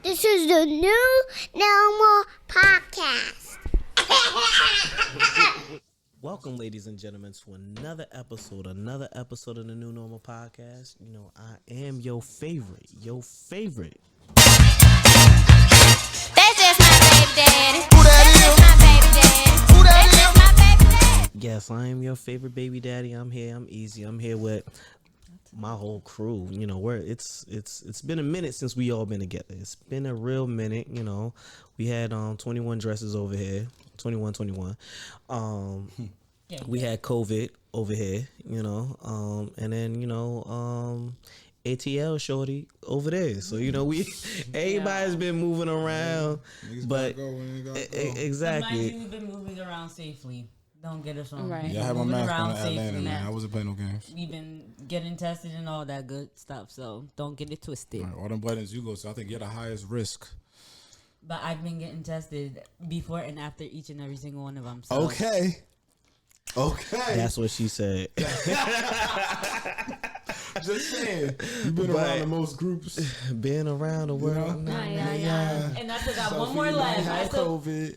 This is the new normal podcast. Welcome, ladies and gentlemen, to another episode of the New Normal Podcast. You know, I am your favorite. That's just my baby daddy. Who that is? My baby daddy. Who that is? My baby daddy. Yes, I am your favorite baby daddy. I'm here. I'm easy. I'm here with my whole crew. You know, it's been a minute since we all been together. It's been a real minute. You know, we had 21 dresses over here. 21. We had COVID over here, you know, and then, you know, ATL shorty over there. So, you know, everybody's been moving around, but exactly. We've been moving around safely. Don't get us wrong. Right. Yeah, I had my mask on in Atlanta, man. I wasn't playing no games. We've been getting tested and all that good stuff, so don't get it twisted. All right, all them buttons you go, so I think you're the highest risk. But I've been getting tested before and after each and every single one of them. So. Okay. That's what she said. Just saying. You've been around the most groups. Been around the world. Yeah. And I still got one more left. I still COVID.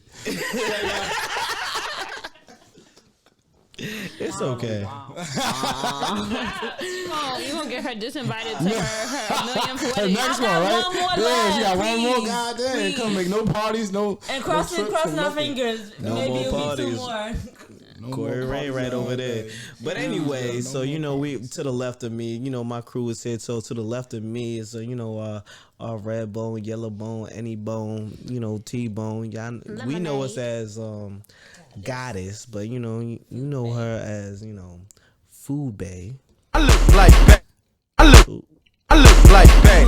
It's okay. Wow. Oh, you gonna get her disinvited to her millionth Her wedding? next I got one, right? one more Yeah, left, she got one more. please, Goddamn, please. come make no parties, no. And no trips, crossing no our nothing. fingers. No Maybe more it'll be parties. two more. No Corey more Ray parties right all over there. day. But anyway, No so more you know, we parties. to the left of me, you know, my crew is here. So to the left of me is you know, red bone, yellow bone, any bone, you know, T-bone. Y'all, we know us as goddess, but you know her as, you know, Food Bay. I look like that. I look like that.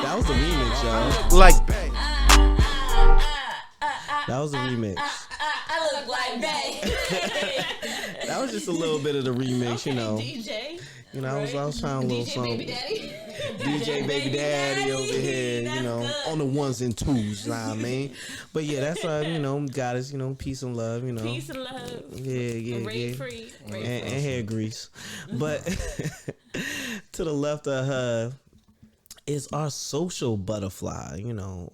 That was the remix, y'all. Like that. That was the remix. I look like Bay. That was just a little bit of the remix, you know. DJ. You know, I was trying a little something. Baby daddy. DJ Baby Daddy over here, you know, good. on the ones and twos, you know what I mean? But yeah, that's you know, goddess, you know, peace and love, you know. Peace and love. Yeah. Rape free. And hair grease. But to the left of her is our social butterfly, you know.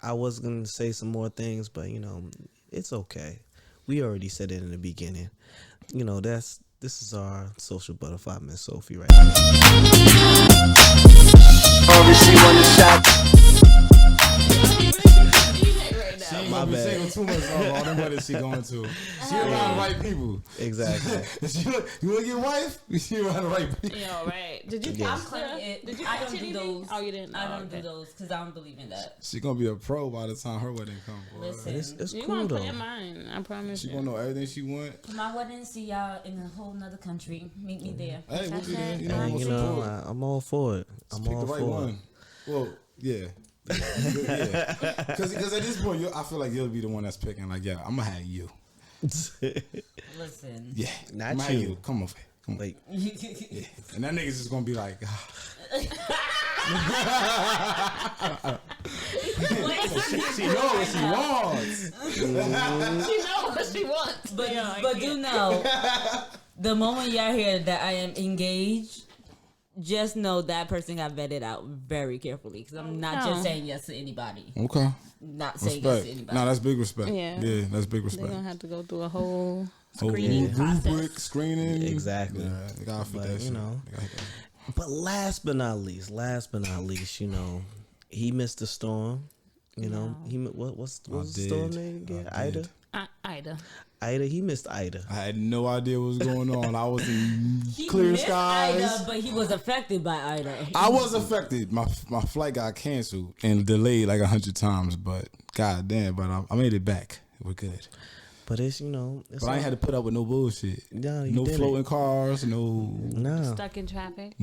I was going to say some more things, but, you know, it's okay. We already said it in the beginning. You know, this is our social butterfly, Miss Sophie, right now. She want a shot. She ain't My gonna be bad. single too much of all them weddings she going to. She around the right people. Exactly. You wanna get wife? She around the right people. Yeah, right. Did you Yeah. Did you I catch don't do anything? those. Oh, you didn't. I Oh, don't okay. do those because I don't believe in that. She gonna be a pro by the time her wedding come. Boy. Listen, It's You cool, gonna put though. in mine? I promise She you. gonna know everything she want. my wedding, see y'all in a whole nother country. Meet me there. Hey, we'll be there. You know, And, we'll you know, support. I'm all for it. I'm Pick all the right for one. Well, yeah. Yeah. Because at this point, I feel like you'll be the one that's picking. Like, yeah, I'm gonna have you. it. Listen. Yeah, Not I'ma have you. Come over here. Come on. Like, Yeah. And that nigga's just gonna be like, she knows what she wants. She knows what she wants. But Yeah, I but can't. do know, the moment y'all hear that I am engaged, just know that person got vetted out very carefully. Because I'm not No. just saying yes to anybody. Okay. Not saying yes Respect. to anybody. No, that's big respect. Yeah. that's big They're respect. gonna have to go through a whole Whole screening process. rubric screening. Exactly. Yeah, they gotta fit But, that you shit. know. They gotta hit that. but last but not least, you know, he missed the storm. You know, what's the storm name again? I did. Ida. Ida. He missed Ida. I had no idea what was going on. I was in He clear missed skies. Ida, but he was affected by Ida. I was affected. My flight got canceled and delayed like 100 times, but goddamn, but I made it back. We're good. But it's, you know, it's But I ain't had to put up with no bullshit. No, you No didn't. floating cars. No Stuck in traffic.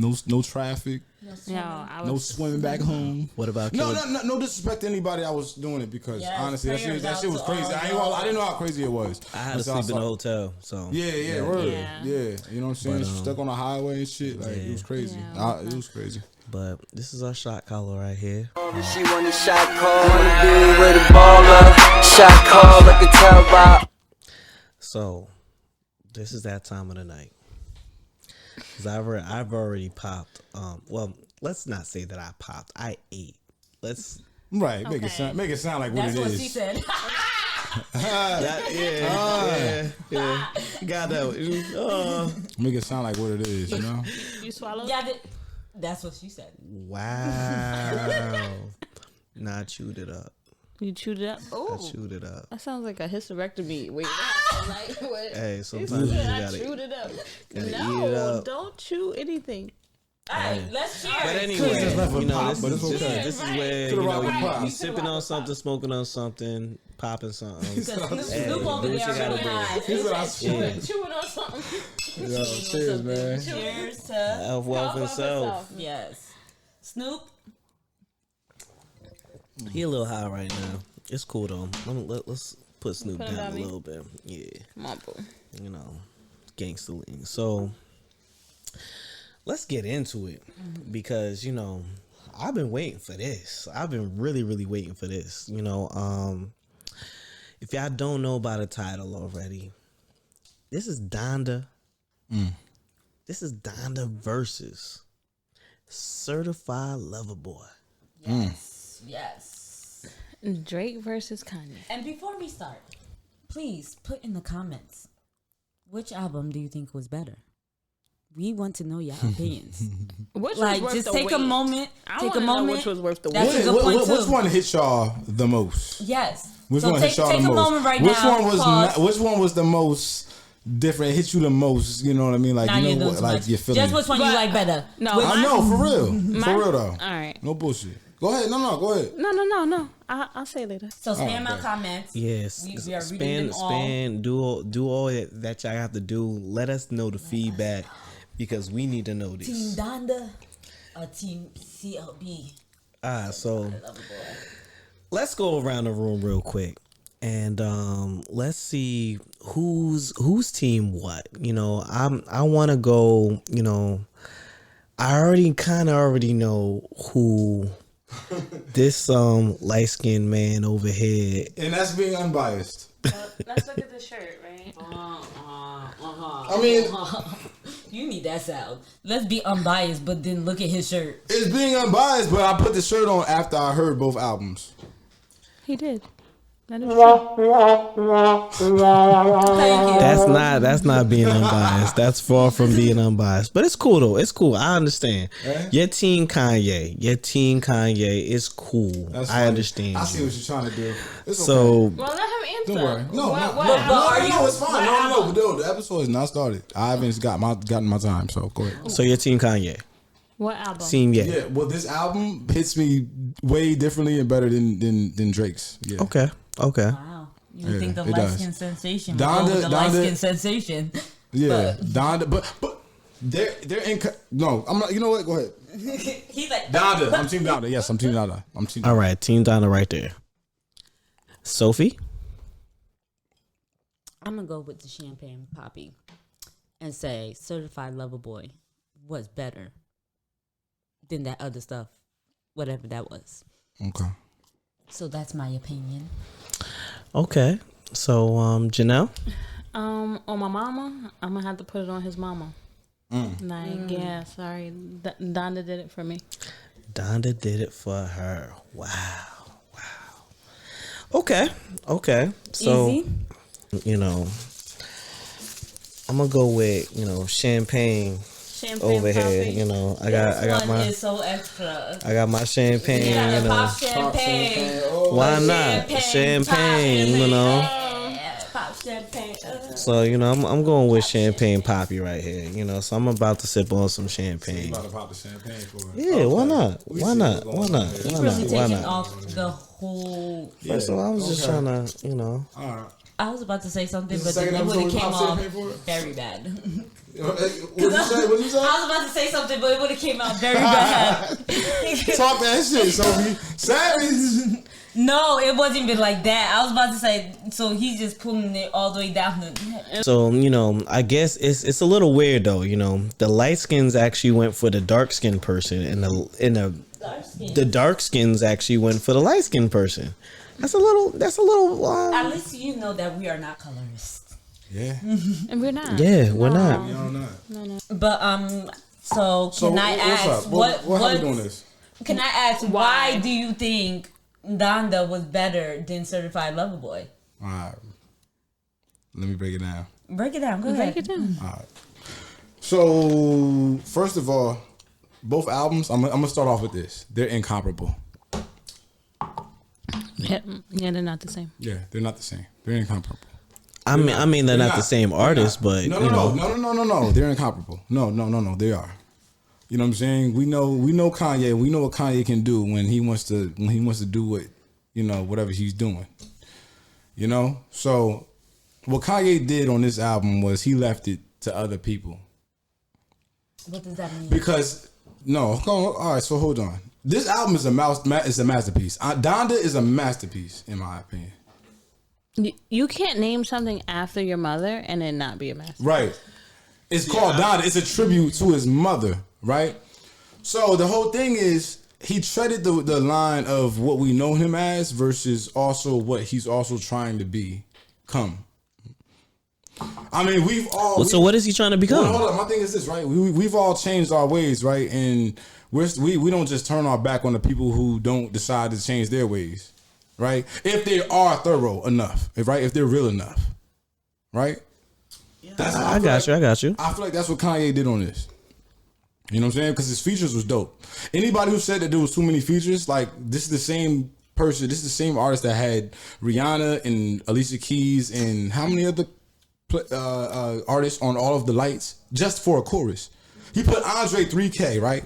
traffic. No, I was No swimming back home. What about No Caleb? no disrespect to anybody. I was doing it because Yes, honestly, that prayers shit was out crazy. to I all didn't know how crazy it was. I had to Until sleep in saw- the hotel, so Yeah, word. Yeah. Yeah, you know what I'm saying? But, Stuck on the highway and shit. Like, yeah. it was crazy. Yeah. It was crazy. But this is our shot collar right here. She want a shot call. Wanna be with a baller. Shot call like a tell by. So this is that time of the night. 'Cause I've already popped. Well, let's not say that I popped. I ate. Let's. Right, make Okay. it sound like what That's it what is. she said. Yeah. Got that. Make it sound like what it is, you know? You swallowed? Yeah, that's what she said. Wow. Nah, I chewed it up. You chewed it up? I Oh, chewed it up. that sounds like a hysterectomy. Wait, like what? Hey, You sometimes you said I gotta. chewed it up. gotta eat it No, up. don't chew anything. All right, let's cheers. But It's anyway, left with you know, pop, this but is it's okay. this is Right. where Could've you rocked with know pop. you sipping on something, smoking on something, popping something. Snoop Hey, over do what there you gotta really do. high. He said I chewed. Chewing on something. Yo, cheers, man. Cheers to Health, wealth, and self. yes. Snoop. He a little high right now. It's cool though. Let's put Snoop Put him down on a me. little bit. Yeah, Come on, boo. you know, gangster lean. So let's get into it because you know I've been waiting for this. I've been really, really waiting for this. You know, if y'all don't know by the title already, this is Donda. This is Donda versus Certified Lover Boy. Yes. Drake versus Kanye. And before we start, please put in the comments which album do you think was better? We want to know your opinions. Which Like, was worth just the take a wait? moment. I Take a wanna know moment. which was worth the That's wait. a good point too. Which one hit y'all the most? Yes. Which so one take, hit y'all take the a most? moment right which now. one was pause. which one was the most different? Hit you the most? You know what I mean? Like Now you you're know doing what? too Like much. you feeling? Just which one you But- like better? No, Which- I know for real, for real though. All right. No bullshit. Go ahead. No, go ahead. No. I'll say it later. So spam my okay. comments. Yes, We are reading them all. do all that y'all have to do. Let us know the feedback because we need to know Team this. Donda or Team CLB? So let's go around the room real quick and let's see whose team what. You know, I want to go. You know, I already know who this light skinned man over here. And that's being unbiased. Let's look at the shirt, right? I mean, You need that sound. Let's be unbiased, but then look at his shirt. it's being unbiased, but I put the shirt on after I heard both albums. He did. That is true. Thank you. That's not being unbiased. That's far from being unbiased. But it's cool though. It's cool. I understand. Eh? Your team Kanye is cool. That's I funny. understand. I see you. what you're trying to do. It's So Well, let him answer. Don't worry. No, What- no, what no, album? no, it's fine. No. Dude, the episode is not started. I haven't gotten my time, so go ahead. so your team Kanye. What album? Team yeah. Yeah, well, this album hits me way differently and better than Drake's. Yeah. Okay. Wow. You would Yeah, think the it light does. skin sensation would Donda- go with the light Donda- skin sensation. Yeah, Donda, but they're in. No, I'm not. You know what? Go ahead. He's like, Donda. I'm Team Donda. Yes, I'm Team Donda. All right, team Donda right there. Sophie. I'm gonna go with the Champagne Poppy and say Certified Lover Boy was better than that other stuff, whatever that was. Okay. So that's my opinion. Okay. So Janelle. On my mama, I'm gonna have to put it on his mama. Like, yeah, sorry, Donda did it for me. Donda did it for her. Wow. Okay. So Easy. you know, I'm gonna go with champagne Champagne over here. Poppy. You know, I got One my is so extra. I got my champagne. You gotta You know, pop champagne. why not champagne? You know. Yeah, pop champagne. So I'm going with champagne poppy right here. You know, so I'm about to sip on some champagne. About to pop the champagne for it. Yeah, why not? We Why see not? what's Why going on not? here. Why Really not? Why taking not? off the whole. So I was just trying to, All right. I was about to say something, This but is the then it second would have episode we came pop off champagne for it? very bad. What you say? What you say? I was about to say something, but it would have came out very bad. Talk that shit, Sophie. Savage. No, it wasn't even like that. I was about to say, so he's just pulling it all the way down. So I guess it's a little weird though. The light skins actually went for the dark skinned person, and the dark skins actually went for the light skinned person. That's a little. At least you know that we are not colorists. Yeah. And we're not. Yeah, we're not. No, not. But So can I what's ask up? What how we doing this? Can I ask why do you think Donda was better than Certified Lover Boy? All right. Let me break it down. Break it down. Go ahead. Break it down. All right. So first of all, both albums. I'm gonna start off with this. They're incomparable. Yeah, they're not the same. Yeah, they're not the same. They're incomparable. I mean, they're not the same artist, but No. They're incomparable. No. They are. You know what I'm saying? We know Kanye. We know what Kanye can do when he wants to do what, whatever he's doing. You know? So what Kanye did on this album was he left it to other people. What does that mean? Because all right, so hold on. This album is a masterpiece. Donda is a masterpiece in my opinion. You can't name something after your mother and it not be a masterpiece. Right. It's called Donda. It's a tribute to his mother, right? So the whole thing is he treaded the line of what we know him as versus also what he's also trying to become. I mean, so what is he trying to become? Hold on. My thing is this, right? We've all changed our ways, right? And we don't just turn our back on the people who don't decide to change their ways, right? If they are thorough enough, right? If they're real enough, right? I got you. I feel like that's what Kanye did on this. You know what I'm saying? Because his features was dope. Anybody who said that there was too many features, like this is the same person, this is the same artist that had Rihanna and Alicia Keys and how many other artists on all of the lights just for a chorus. He put Andre 3K, right?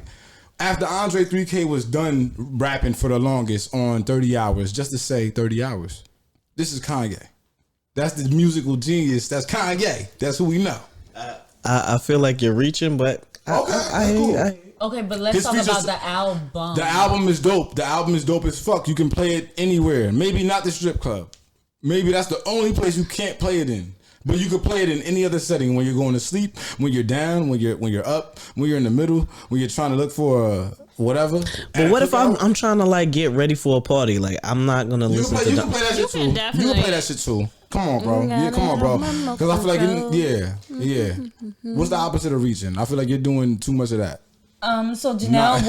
After Andre 3K was done rapping for the longest on 30 hours, just to say 30 hours. This is Kanye. That's the musical genius. That's Kanye. That's who we know. I feel like you're reaching, but cool. Okay, but let's talk about the album. The album is dope. The album is dope as fuck. You can play it anywhere. Maybe not the strip club. Maybe that's the only place you can't play it in. But you can play it in any other setting. When you're going to sleep, when you're down, when you're up, when you're in the middle, when you're trying to look for whatever. But what if I'm trying to like get ready for a party? Like I'm not gonna listen to. You can play that shit too. You can play that shit too. Come on, bro. Yeah, come on, bro. Because I feel like yeah. What's the opposite of reaching? I feel like you're doing too much of that. So Janelle,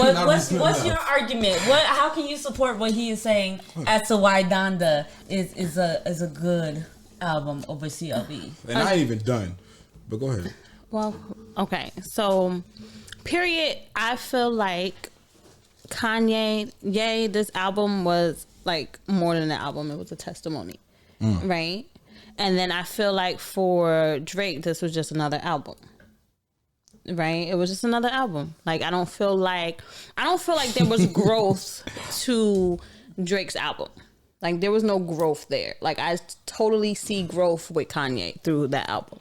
what's your argument? How can you support what he is saying as to why Donda is a good album over CLB? And I ain't even done, but go ahead. Well, okay. So, period. I feel like Kanye, this album was like more than an album. It was a testimony, right? And then I feel like for Drake, this was just another album. Right? It was just another album. Like I don't feel like there was growth to Drake's album. Like there was no growth there. Like I totally see growth with Kanye through that album.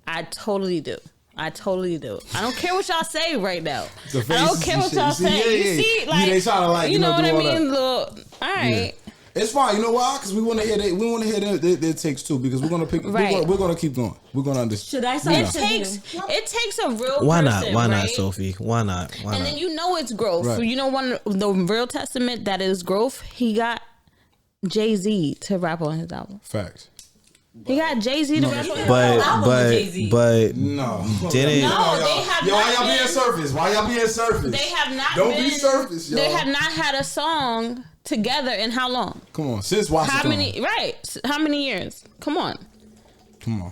I totally do. I don't care what y'all say right now. I don't care what y'all say. You see, like they try to like you know what I do all mean? that. All right. Yeah. It's fine. You know why? Because we want to hear that. We want to hear their takes too. Because we're gonna pick. Right. We're gonna keep going. We're gonna understand. Should I say It takes a real Why not? person, Why right? not, Sophie? Why not? Why And not? then you know it's growth. Right. So you know the real testament that is growth. He got Jay-Z to rap on his album. Facts. He got Jay-Z to rap on his But No. didn't No, they have Yo, why not y'all being been- surface? Why y'all being surface? They have not Don't been, be surface, yo. They have not had a song together in how long? Come on, since Washington. How many? Right. How many years? Come on. Come on.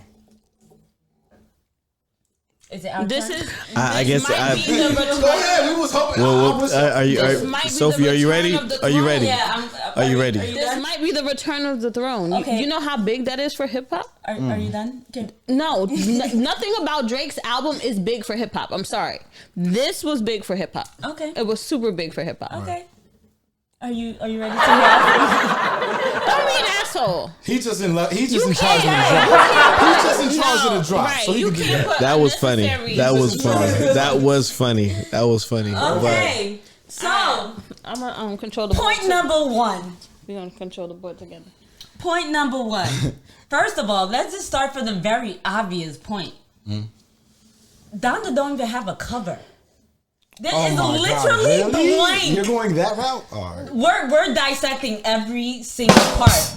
Is it our This turn? is. I this guess might be the Go return. ahead. We was hoping. This might be Sophie? the Are you ready? return of the Are you throne. ready? Yeah, Are you ready? This might be the return of the throne. Okay. You know how big that is for hip hop? Are you done? Okay. No, nothing about Drake's album is big for hip hop. I'm sorry. This was big for hip hop. Okay. It was super big for hip hop. Okay. Are you ready to hear? Don't be an asshole. He just in charge of the can't- drop. He's just in charge of the drop. Right. So he You can do can't that. put That was funny. unnecessary- That was funny. That was funny. That was funny. Okay. So, I'm gonna control the point board. number one. We're gonna control the board together. Point number one. First of all, let's just start from the very obvious point. Donda don't even have a cover. This is literally blank. You're going that route? All right. We're dissecting every single part.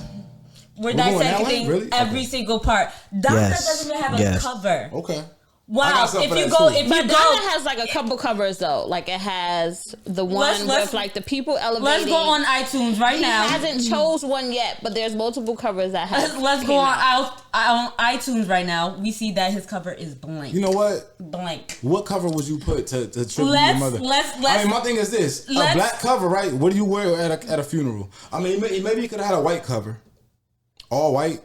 We're going that way? dissecting Really? every Okay. single part. Donda Yes. doesn't even have a Yes. cover. Okay. Wow, something if for you that go, too. if But you go, Donda has like a couple covers though. Like it has the one Let's- with like the people elevating. let's go on iTunes right He now. hasn't chose one yet, but there's multiple covers that have. Let's go came on out. on iTunes right now. We see that his cover is blank. You know what? Blank. What cover would you put to tribute your Let's- mother? let's- I mean, my thing is this: a let's- black cover, right? What do you wear at a funeral? I mean, maybe he could have had a white cover, all white,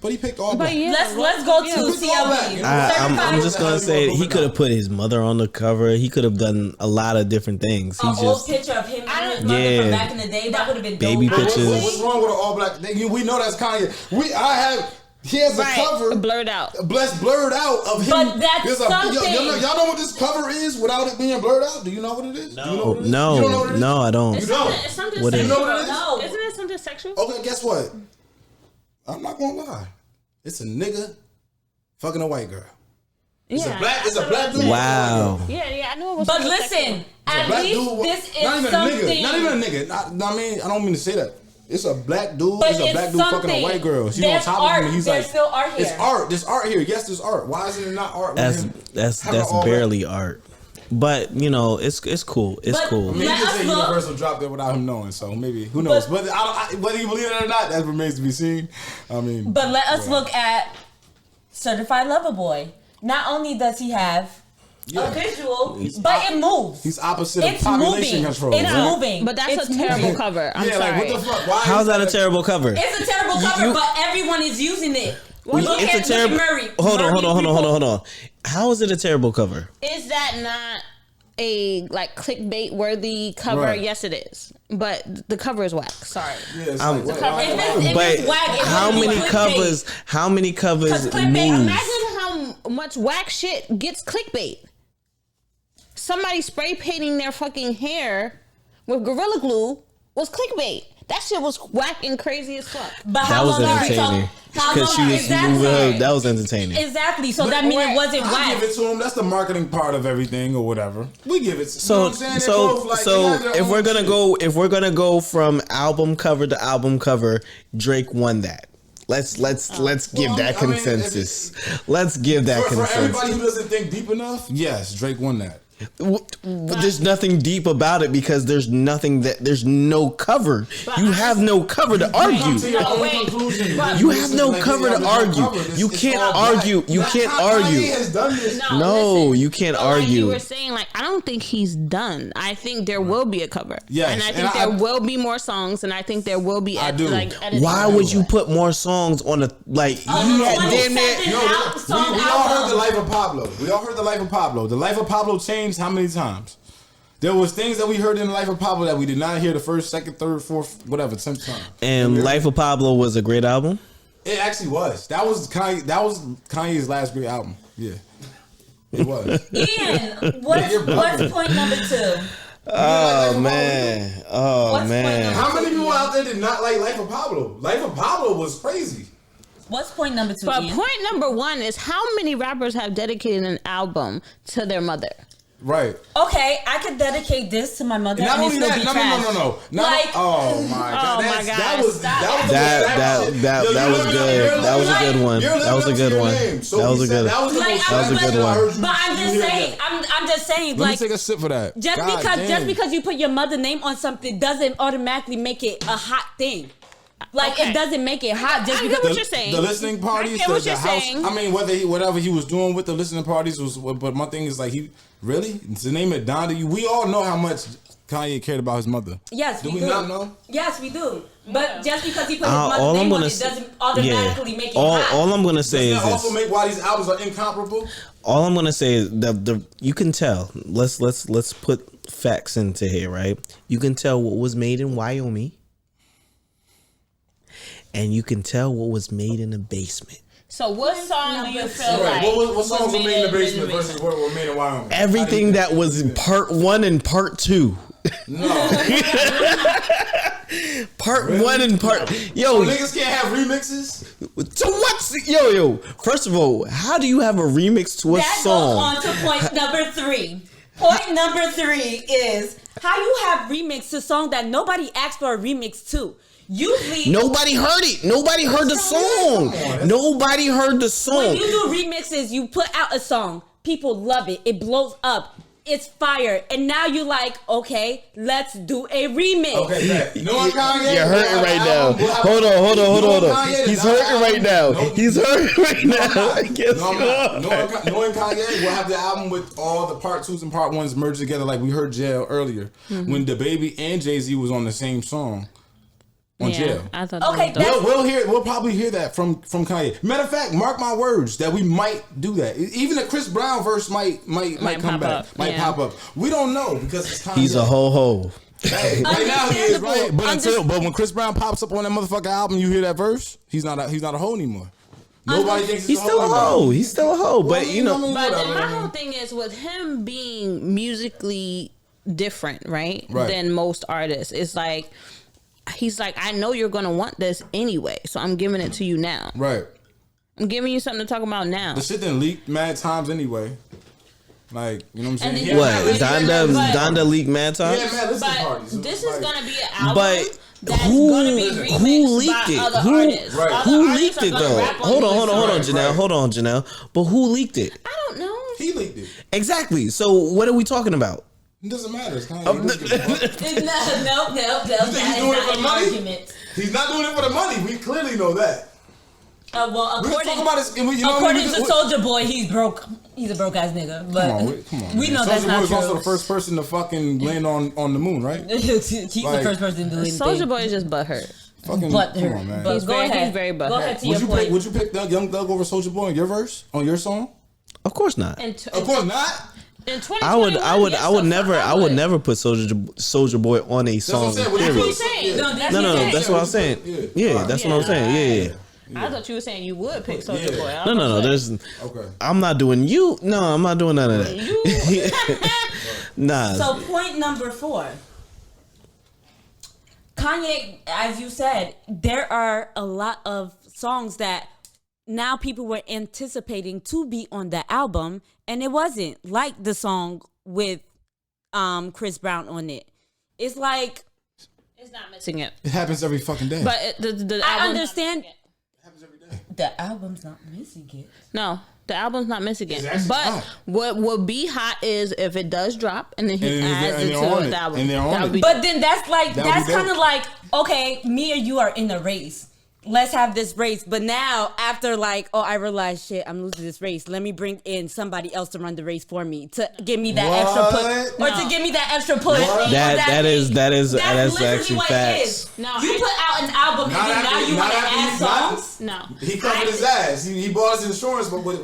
but he picked all black. But yeah, Let's go to It's all black, CLB. you know? I'm just gonna say he Certified- could have put his mother on the cover. He could have done a lot of different things. He An old just picture of him and his mother Yeah. from back in the day. That would have been Baby dope. pictures. What's wrong with an all black? We know that's Kanye. He has a cover blurred out. blurred out of him. But that's There's something. y'all know what this cover is without it being blurred out? Do you know what it is? Do you know what it is? You don't know what it is? No, I don't. You don't. It's something What is sexual. it? You know what it is? No. Isn't it something sexual? Okay, guess what? I'm not gonna lie. It's a nigga fucking a white girl. It's a black dude. Wow. Yeah, I knew it was. But something listen, sexual. at Black least dude, this is not even something. a nigga. Not even a nigga. I mean, I don't mean to say that. It's a black dude. But It's a black dude fucking a something. white girl. She's There's on top art. of him. And he's There's like, still art here. It's art. There's art here. Yes, there's art. Why isn't it not art? That's with him having all barely that? art. But you know, it's cool. It's But cool. I mean, Let he just us said look. Universal dropped it without him knowing, so maybe who knows? But- Whether you believe it or not, that remains to be seen. I mean, But let us look at Certified Lover Boy. Not only does he have a visual, but it moves. he's opposite It's of population moving. control. It's right? moving. But that's It's a terrible moving. cover. I'm Yeah, sorry. like what the fuck? Why How's is that a terrible cover? It's a terrible cover, but everyone is using it. Look It's at a terrible. Murray. Hold Murray on. people- How is it a terrible cover? Is that not a like clickbait worthy cover? Right. Yes, it is. But the cover is whack. Sorry. Yeah, it's I'm- like, cover- If it's But whack, it how wouldn't be many clickbait. covers? How many covers 'Cause clickbait, move? Imagine how much whack shit gets clickbait. Somebody spray painting their fucking hair with Gorilla Glue was clickbait. That shit was whack and crazy as fuck. But That how was long are we entertaining talking? How because she long was exactly? moving her. That was entertaining. Exactly. So that means it wasn't I whack. give it to him. That's the marketing part of everything or whatever. We give it. You know So what I'm saying? They're both like- they have their if own we're gonna shit. go from album cover to album cover, Drake won that. Let's give that I mean, if consensus. Let's give that for everybody consensus. who doesn't think deep enough, yes, Drake won that. There's nothing deep about it because there's no cover. You have no cover to Come argue. to your own wait. conclusion. You This have is no like, cover yeah, to there's no argue. cover. This You is can't all black. argue. You Now, can't Kanye argue. has done this. No, listen. you can't But like argue. you were saying, like, I don't think he's done. I think there will be a cover. Yes, And I and think I- there will be more songs, and I think there will be I do. editing. Why would you put more songs on a like? He had damn near. 27 No, song we all heard album. the life of Pablo. We all heard the life of Pablo. The life of Pablo changed how many times? There was things that we heard in the life of Pablo that we did not hear the first, second, third, fourth, whatever, 10th time. And Life of Pablo was a great album. It actually was. That was Kanye's last great album. Yeah, it was. Ian, what's You're bugging. point number 2? Oh man. Oh What's man. How many people out there did not like Life of Pablo? Life of Pablo was crazy. What's point number 2, But Ian? point number one is how many rappers have dedicated an album to their mother? Right. Okay, I could dedicate this to my mother. Not and only it still that, be no. trash. Not, Like, oh my god, Oh my That's- God. that was That was good. That was a good one. That was a good one. That was a good one. That was the Like, most That was a shit good I one. heard you- But I'm you just hear saying. that. I'm just saying. Let me Like, take a sip for that. just God because damn. you put your mother name on something doesn't automatically make it a hot thing. Like Okay. it doesn't make it hot just I because. get what you're saying. The listening parties, I get the, what the you're house. saying. I mean, whatever he was doing with the listening parties was. But my thing is like he really to name it Donda. We all know how much Kanye cared about his mother. Yes, Do we we do. not know? Yes, we do. But just because he put his all mother's I'm name on gonna it s- doesn't automatically make it all, hot. all I'm gonna say Does is that also this. make why these albums are incomparable? All I'm gonna say is the you can tell. Let's put facts into here, right? You can tell what was made in Wyoming, and you can tell what was made in the basement. So what song do you feel Right. like? What songs were made in the basement in versus what were made in Wyoming? Everything that was in part 1 and part 2. No. Part 1 and part yo. Niggas can't have remixes. So what's yo? First of all, how do you have a remix to a That song? goes on to point number 3. Point number 3 is how you have remix to a song that nobody asked for a remix to. usually Nobody heard it. Nobody heard the song. Nobody heard the when song. you do remixes, you put out a song, people love it, it blows up, it's fire, and now you like, okay, let's do a remix. Okay, man. You know what, Kanye? You're hurting right now. Hold on. He's hurting right now. He's hurting right now. Guess what? Knowing Kanye, we'll have the album with all the part 2s and part 1s merged together, like we heard Jail earlier, when DaBaby and Jay-Z was on the same song. On Jail. I thought Okay, that was dope. We'll probably hear that from Kanye. Matter of fact, mark my words that we might do that. Even the Chris Brown verse might come pop back, up. might Yeah. pop up. We don't know because it's Kanye. He's a ho. Hey, right now he is right, Understandable. but when Chris Brown pops up on that motherfucking album, you hear that verse. He's not a hoe anymore. Nobody thinks He's still a hoe. He's still a hoe. But you know, But my whole thing is with him being musically different, right? Than most artists. It's like he's like, I know you're gonna want this anyway, so I'm giving it to you now. Right. I'm giving you something to talk about now. The shit done leaked mad times anyway. Like, you know what I'm saying? then what? But- Donda leaked mad times. Yeah, man, listen But parties. this Like, is gonna be an album But that's who- gonna be who remixed leaked by it? other Who- artists. Right. Other Who artists leaked are it gonna though? rap on Hold these on, songs. Janelle. Right. Hold on, Janelle. But who leaked it? I don't know. he leaked it. Exactly. So what are we talking about? It doesn't matter. It's Kanye. He doesn't give a fuck. No, that You think is he's doing it not for the an money? argument. He's not doing it for the money. We clearly know that. Well, We're gonna talk about this. You know what I mean? according to Soldier Boy, he's broke. He's a broke ass nigga. But Come on. we man. know that's Soulja not Boy true. was also the first person to fucking land on the moon, right? He's Like- the first person to do Soldier anything. Boy is just butthurt. Fucking But come on, man. But He's go very- ahead. he's very Go butthurt. ahead to your point. Would you pick Young Thug over Soldier Boy on your verse on your song? Of course not. In Of course not. in 2021, I would yes, never never put Soldier Boy on a That's what song. I'm saying. Would you Period. put- saying. Yeah. No, that's No, what that's what I'm saying. Yeah, that's what I'm saying. Yeah. I thought you were saying you would pick Soldier Yeah. Boy. I No, was no. like, There's. Okay. I'm not doing you. No, I'm not doing none of that. Nah. So point number 4. Kanye, as you said, there are a lot of songs that now people were anticipating to be on the album, and it wasn't, like the song with Chris Brown on it. It's like, it's not missing it. It happens every fucking day. But the I album, understand It happens every day. the album's not missing it. no, the album's not missing it. It's actually But not. what would be hot is if it does drop and then he And adds they're it on to it. the album. And they're on That would it. be But then that's like, That would that's be dope. kind of like, okay, me or you are in a race. Let's have this race. But now, after like, oh, I realized, shit, I'm losing this race. Let me bring in somebody else to run the race for me to give me that extra push, or No. to give me that extra push. What? That is That's that's literally actually what it facts. is. No, You I- put out an album Not and then now after- you not want to after add he's not- songs. no. He covered his ass. He bought his insurance, but with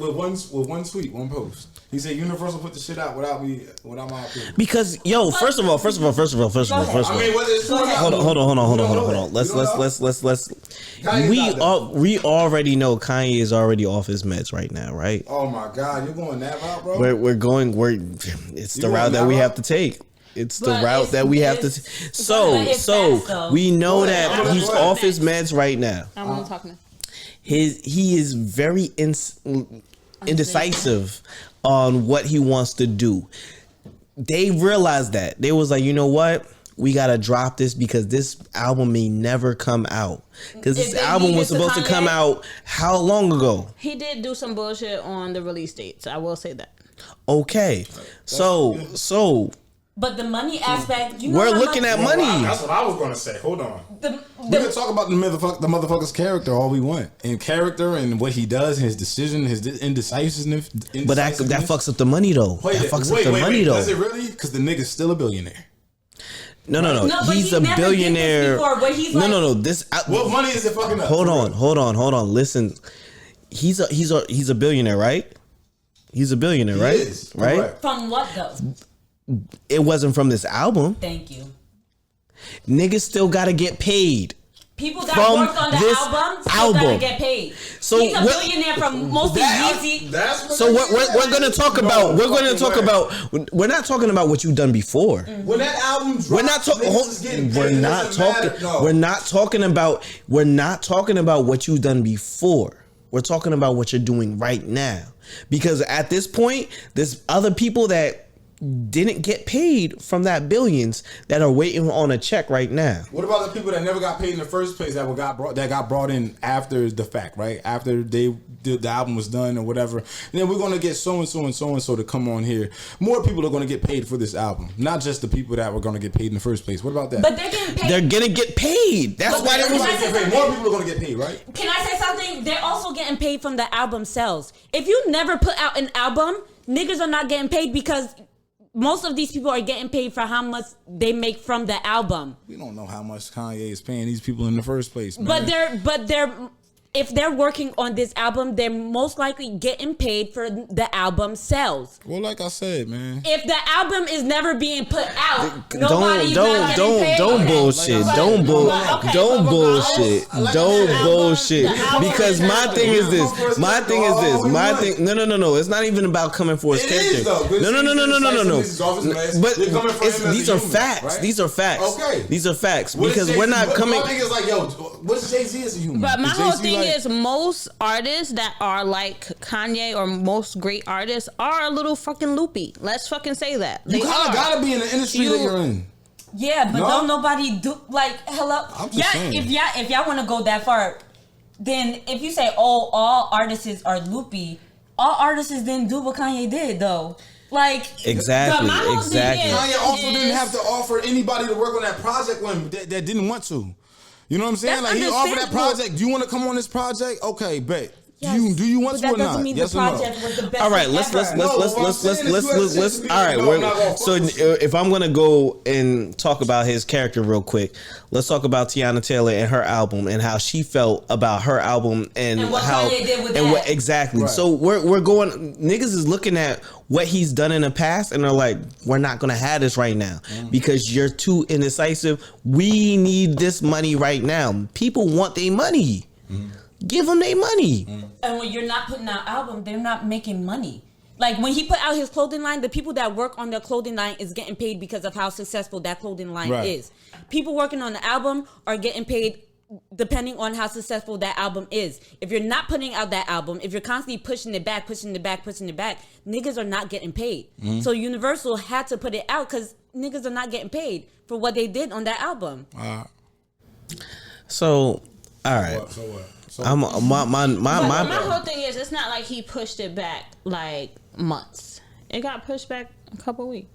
one tweet, one post. He said Universal put the shit out without my opinion. Because first of all. I mean, what is Hold on. Let's. We already know Kanye is already off his meds right now, right? Oh my God, you're going that route, bro. It's the You route going that we that have to take. It's the But route it's- that we have to. it's- So it's fast, though. we know Go ahead, that go he's ahead. off his meds right now. I want to talk now. He is very indecisive on what he wants to do. They realized that. They was like, you know what? We gotta drop this because this album may never come out. Because If this they album leave was it to supposed to come Kanye- out how long ago? He did do some bullshit on the release dates. I will say that. Okay. So But the money aspect, you know we're how looking much- at money. That's what I was gonna say. Hold on. the We can talk about the motherfucker's character all we want, and character and what he does, his decision, his indecisiveness. But that fucks up the money though. Wait, That fucks up the money though. Does it really? Because the nigga's still a billionaire. No. No, but He's he a never did this billionaire. before, where he's like- No. This. What money is it fucking up? Hold on. Listen, he's a billionaire, right? He's a billionaire, right? is, Right? correct. from what though? It wasn't from this album. Thank you. Niggas still gotta get paid. People that From worked on the this album still album. gotta get paid. So He's a what- billionaire from mostly Yeezy. So we're gonna talk about. We're not talking about what you've done before. When that album drops, We're not talking. We're not talking. We're not talking about. We're not talking about what you've done before. We're talking about what you're doing right now. Because at this point, there's other people that didn't get paid from that billions that are waiting on a check right now. What about the people that never got paid in the first place that got brought in after the fact, right? After the album was done or whatever. And then we're gonna get so and so and so and so to come on here. More people are gonna get paid for this album, not just the people that were gonna get paid in the first place. What about that? But they're getting paid. They're gonna get paid. That's why they're gonna get paid. More people are gonna get paid, right? Can I say something? They're also getting paid from the album sales. If you never put out an album, niggas are not getting paid because most of these people are getting paid for how much they make from the album. We don't know how much Kanye is paying these people in the first place, man. But they're if they're working on this album, they're most likely getting paid for the album sales. Well, like I said, man. If the album is never being put out, don't bullshit. Don't bullshit. Because my thing is this. No. It's not even about coming for his character. No. But these are facts. These are facts. Okay. These are facts because we're not coming. My thing is like, yo, what's Jay-Z as a human? But my whole thing is most artists that are like Kanye or most great artists are a little fucking loopy. Let's fucking say that. You kind of gotta be in the industry that you're in. Yeah, but don't nobody do like hello. Saying. If y'all want to go that far, then if you say all artists are loopy, all artists didn't do what Kanye did though. Like exactly. Kanye also didn't have to offer anybody to work on that project when that didn't want to. You know what I'm saying? That's like he offered that project. Do you want to come on this project? Okay, bet. Yes. Do you want to or not? Yes or no? All right, let's. All right, so if I'm gonna go and talk about his character real quick, let's talk about Tiana Taylor and her album and how she felt about her album and what how Kanye did with and that. what exactly. Right. So we're going. Niggas is looking at what he's done in the past and they're like, we're not gonna have this right now because you're too indecisive. We need this money right now. People want their money. Give them their money. And when you're not putting out album, they're not making money. Like when he put out his clothing line, the people that work on their clothing line is getting paid because of how successful that clothing line is. People working on the album are getting paid depending on how successful that album is. If you're not putting out that album, if you're constantly pushing it back, niggas are not getting paid. So Universal had to put it out because niggas are not getting paid for what they did on that album. So, all right. So what? My whole thing is it's not like he pushed it back like months. It got pushed back a couple weeks.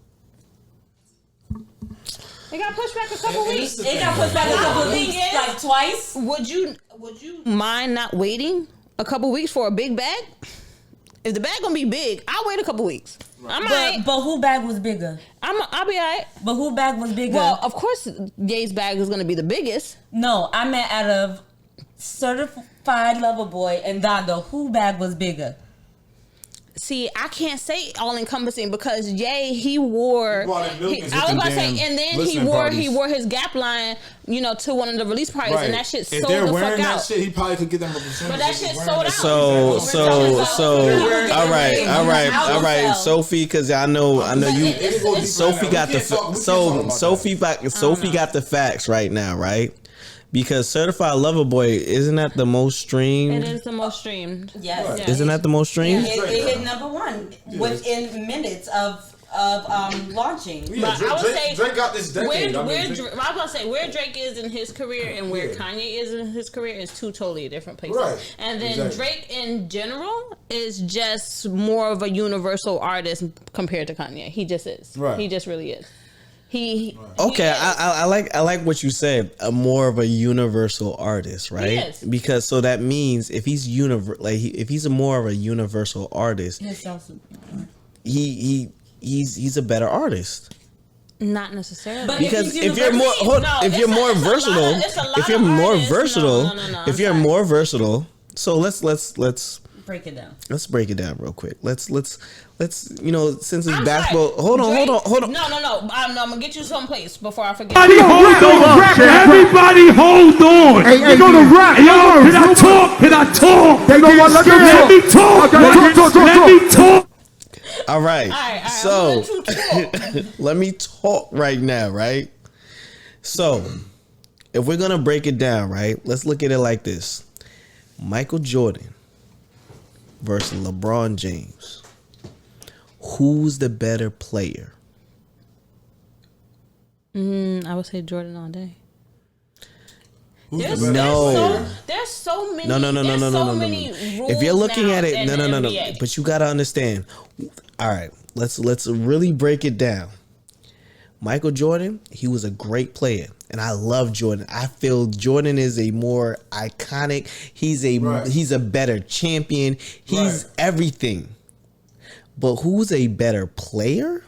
It got pushed back a couple weeks. Like twice. Would you mind not waiting a couple weeks for a big bag? If the bag gonna be big, I'll wait a couple weeks. But who bag was bigger? I'll be alright. But who bag was bigger? Well, of course, Ye's bag is gonna be the biggest. No, I meant out of Certified Lover Boy and Donda, who bag was bigger? See, I can't say all encompassing because he wore. I was about to say, and then he wore his Gap line, to one of the release parties, and that shit sold the fuck out. If they're wearing that shit, he probably could get them a percentage. But that shit sold out. All right, Sophie, because I know you. Sophie got the Sophie got the facts right now, right? Because Certified Lover Boy, isn't that the most streamed? It is the most streamed. Yes. Isn't that the most streamed? It hit number one within minutes of launching. Yeah, but I would say Drake got this decade. I was gonna say where Drake is in his career and where Kanye is in his career is two totally different places. Right. And then Drake in general is just more of a universal artist compared to Kanye. He just is. Right. He just really is. I like what you said. More of a universal artist, right? Yes. Because so that means if he's if he's more of a universal artist, he's a better artist. Not necessarily. But if you're more versatile. So let's break it down. Let's break it down real quick. Let's since it's basketball. Hold on. No. I'm gonna get you someplace before I forget. Everybody hold on. Hey, we're gonna rap. Yo, can I talk? Let me talk. All right. So talk. let me talk right now, right? So if we're gonna break it down, right, let's look at it like this: Michael Jordan versus LeBron James. Who's the better player? I would say Jordan all day. Who's There's so many. No. Many If you're looking at it, no. NBA. But you gotta understand. All right, let's really break it down. Michael Jordan, he was a great player, and I love Jordan. I feel Jordan is a more iconic. He's a better champion. He's everything. But who's a better player?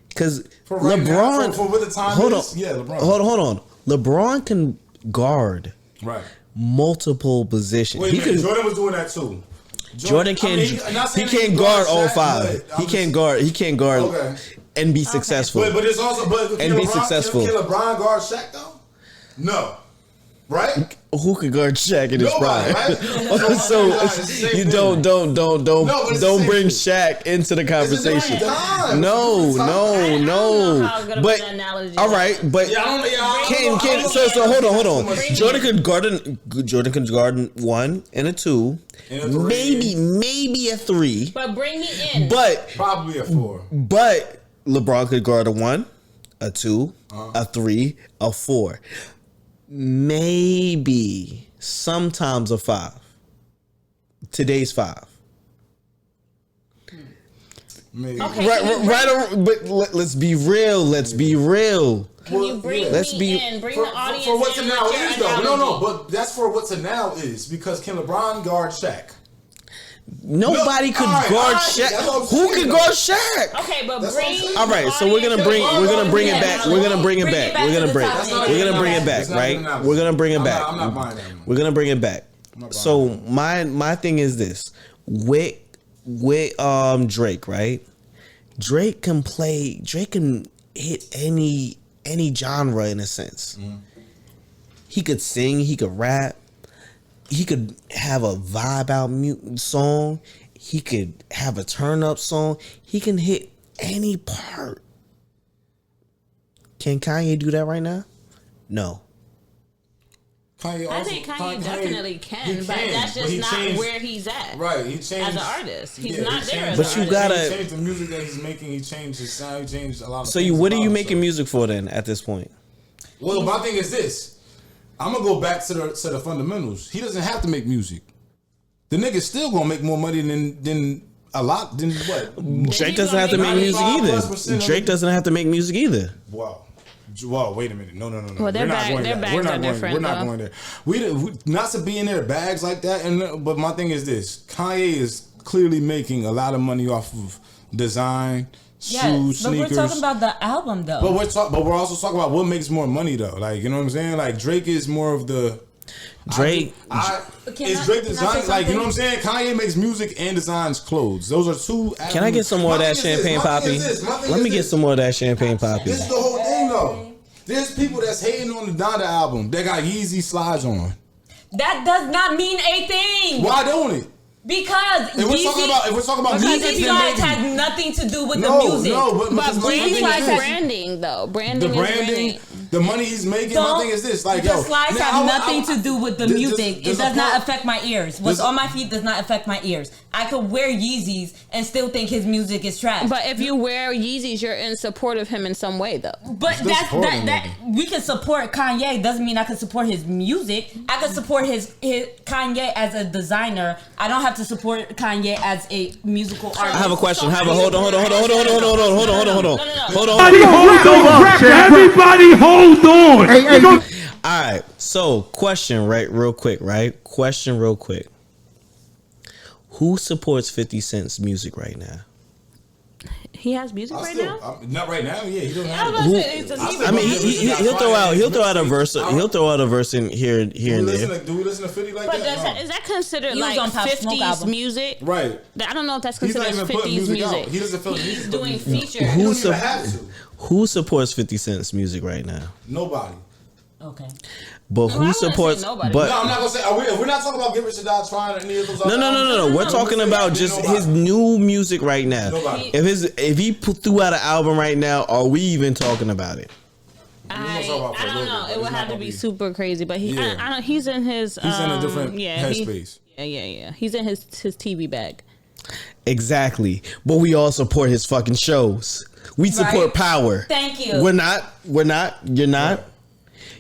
Because LeBron. Now, for what the time hold is, on, yeah, LeBron. Hold on. LeBron can guard Right. multiple positions. Wait a minute, Jordan was doing that too. Jordan can he can't guard all five. He can't guard Okay. and be successful. But it's also And be successful. Can LeBron guard Shaq though? No. Right? Who could guard Shaq in his Nobody, prime? right? So you don't bring Shaq. Shaq into the conversation. Time. No. how good of But an analogy all right, but so hold on. Jordan could guard 1 and a 2, And a 3. maybe a 3. But bring me in. But Probably a 4. But LeBron could guard a 1, a 2, a 3, a 4. Maybe sometimes a 5. Today's 5. Maybe. Okay, But let's be real. Can you bring me in? Bring the audience for what in to now with your is though. No, analogy. but that's for what to now is because can LeBron guard Shaq? Nobody could all right, guard all right, Shaq. that's what I'm Who saying, could though. guard Shaq? Okay, but That's what I'm bring. saying. All right, so we're gonna bring it back. We're gonna bring it back. We're gonna bring it back, right? We're gonna bring it back. I'm not buying that. We're gonna bring it back. buying So my thing is this: with Drake, right? Drake can hit any genre in a sense. Mm-hmm. He could sing, he could rap, he could have a vibe out song, he could have a turn up song, he can hit any part. Can Kanye do that right now? No. Kanye I also, think Kanye definitely can, but that's but just he not changed- where he's at. Right, he changed As an artist, he's yeah, not he there. changed- As But an you artist. gotta- He changed the music that he's making. He changed his sound. He changed a lot of. So things what are you about making himself. music for then at this point? Well, my thing is this. I'm gonna go back to the fundamentals. He doesn't have to make music. The nigga's still gonna make more money than a lot than what? Drake doesn't have to make music 95% either. of Drake it. doesn't have to make music either. Wow. Well, wait a minute. No. Well, their bags are different, We're not though. going there. We not to be in their bags like that. But my thing is this: Kanye is clearly making a lot of money off of design, shoes, but sneakers. we're talking about the album though. But we're also talking about what makes more money though. Like, you know what I'm saying? Like Drake is more of the Drake. is Drake design like, you know what I'm saying? Kanye makes music and designs clothes. Those are two. Can I get some more of that champagne poppy? Let me get some more of that champagne poppy. This is the whole thing though. There's people that's hating on the Donda album. They got Yeezy slides on. that does not mean a thing. Why don't it? Because If we're talking about music, Yeezy then slides maybe. had nothing to do with No, the music. no, But because my branding thing is is this. branding, though. The Branding is branding, branding. the money he's making. My thing is this: like, the yo, slides now, have nothing to do with the this- music. this It does a not part- affect my ears. What's this- on my feet does not affect my ears. I could wear Yeezys and still think his music is trash. But if you wear Yeezys, you're in support of him in some way, though. But Still that supporting we can support Kanye doesn't mean I can support his music. I can support his Kanye as a designer. I don't have to support Kanye as a musical artist. I have a question. Hold on. Everybody hold on. All right. So, question, right? Real quick. Who supports 50 Cent's music right now? He has music right now? Not right now. Yeah, he don't I have. was about to say, does he- I mean, he'll throw out a verse. He'll throw out a verse in here and there. Do we listen to 50 like But that? is that considered He was like on Pop Smoke 50s album. music? Right. I don't know if that's He's not considered even putting 50s music out. music. He doesn't feel He's music. doing features. Who, don't even have to. who supports 50 Cent's music right now? Nobody. Okay. But I who wouldn't say supports? nobody. But No, I'm not gonna say. We're not talking about Get Rich or Die Trying or any of those. no. We're talking about just his new music right now. Nobody. If he threw out an album right now, are we even talking about it? I talk about for a don't little know. bit, but It would it's have not to gonna be be- super crazy, but Yeah. I don't, he's in his. He's in a different he- headspace. Yeah. He's in his TV bag. Exactly. But we all support his fucking shows. We support Right. power. Thank you. We're not. You're not.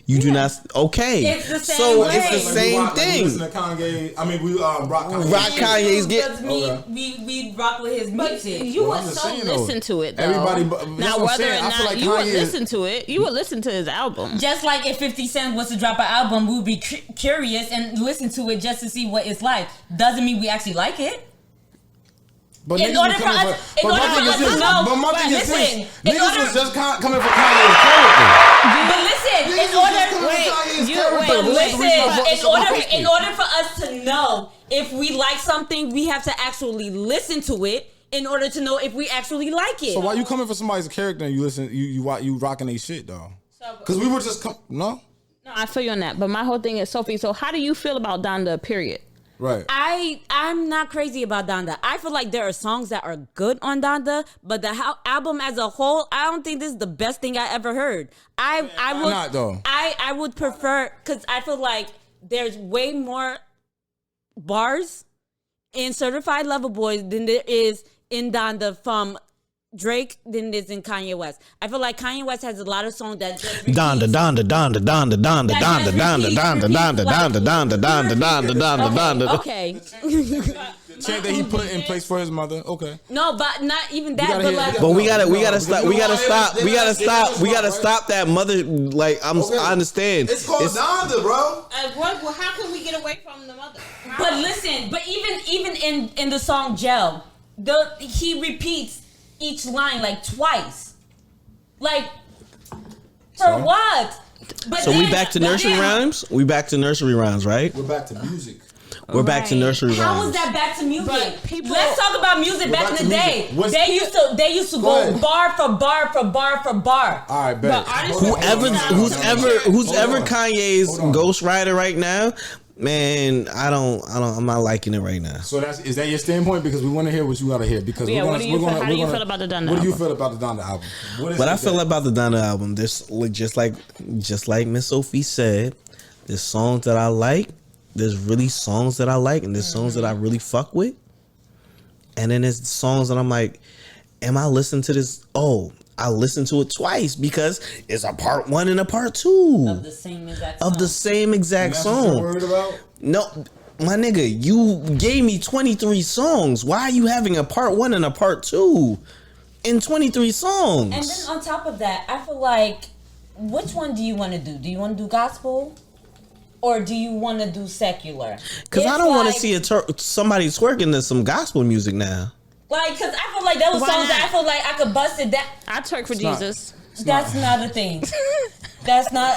You do not. Okay. It's the same so way. it's the same Like, we thing. listen to Kanye. I mean, we rock Kanye. Rock Kanye's get. Because Okay. we rock with his music. You Well, would I'm just so saying, though, listen to it, though. everybody- that's now, what I'm whether saying. or I feel not like you would Kanye is- listen to it, you would listen to his album. Just like if 50 Cent was to drop an album, we would be curious and listen to it just to see what it's like. Doesn't mean we actually like it. But In niggas order was for coming us- in but order my for thing us is to this. know- But my but thing is listen, this. in Niggas order- was just coming for Kanye's character. But listen, Niggas in was just order, coming for Kanye's you- character. wait, but But that's the reason I brought this listen, up on in Facebook. order for us to know if we like something, we have to actually listen to it in order to know if we actually like it. So why you coming for somebody's character and you listen? You rocking they shit though? Because we were just no. No, I feel you on that. But my whole thing is, Sophie, so how do you feel about Donda, period? Right. I'm not crazy about Donda. I feel like there are songs that are good on Donda, but the album as a whole, I don't think this is the best thing I ever heard. I would not, though? I would prefer, because I feel like there's way more bars in Certified Lover Boy than there is in Donda from Drake than there is in Kanye West. I feel like Kanye West has a lot of songs that just repeats. Donda. Okay. Chant that he put in place for his mother. Okay. No, but not even that. gotta But hear- like, But we gotta stop. You We know gotta why? stop. We gotta stop that mother. Like I understand. It's called Donda, bro. Well, how can we get away from the mother? but listen, but even in the song Gel, he repeats each line like twice. Like for what? But So we then- back to but nursery then- rhymes. We back to nursery rhymes, right? We're back to music. We're back to Right. nursery How was rhymes. that back to music? But people- Let's talk about music back back in to the music. day. What's- They used to Go go ahead. bar for bar for bar for bar. All right, bet. Who's ever Hold on. Kanye's Hold on. ghostwriter right now, man, I'm not liking it right now. So is that your standpoint? Because we want to hear what you got to hear. Because Yeah, we're what gonna, do you we're feel- gonna, how we're do you gonna- feel about the Donda What do you album? feel about the Donda album? What is What it I feel that- about the Donda album, just like Miss Sophie said, there's songs that I like. There's really songs that I like, and there's songs that I really fuck with. And then there's songs that I'm like, am I listening to this? Oh, I listened to it twice because it's a part 1 and a part 2 Of the same exact of the song. same exact That's what you're song. worried about? No, my nigga, you gave me 23 songs. Why are you having a part 1 and a part 2 in 23 songs? And then on top of that, I feel like, which one do you want to do? Do you want to do gospel? Or do you want to do secular? Because I It's don't want like- to see somebody twerking to some gospel music now. Like, because I feel like those Why songs that not? I feel like I could bust it down. I twerk for not- Jesus. That's not a thing. That's not.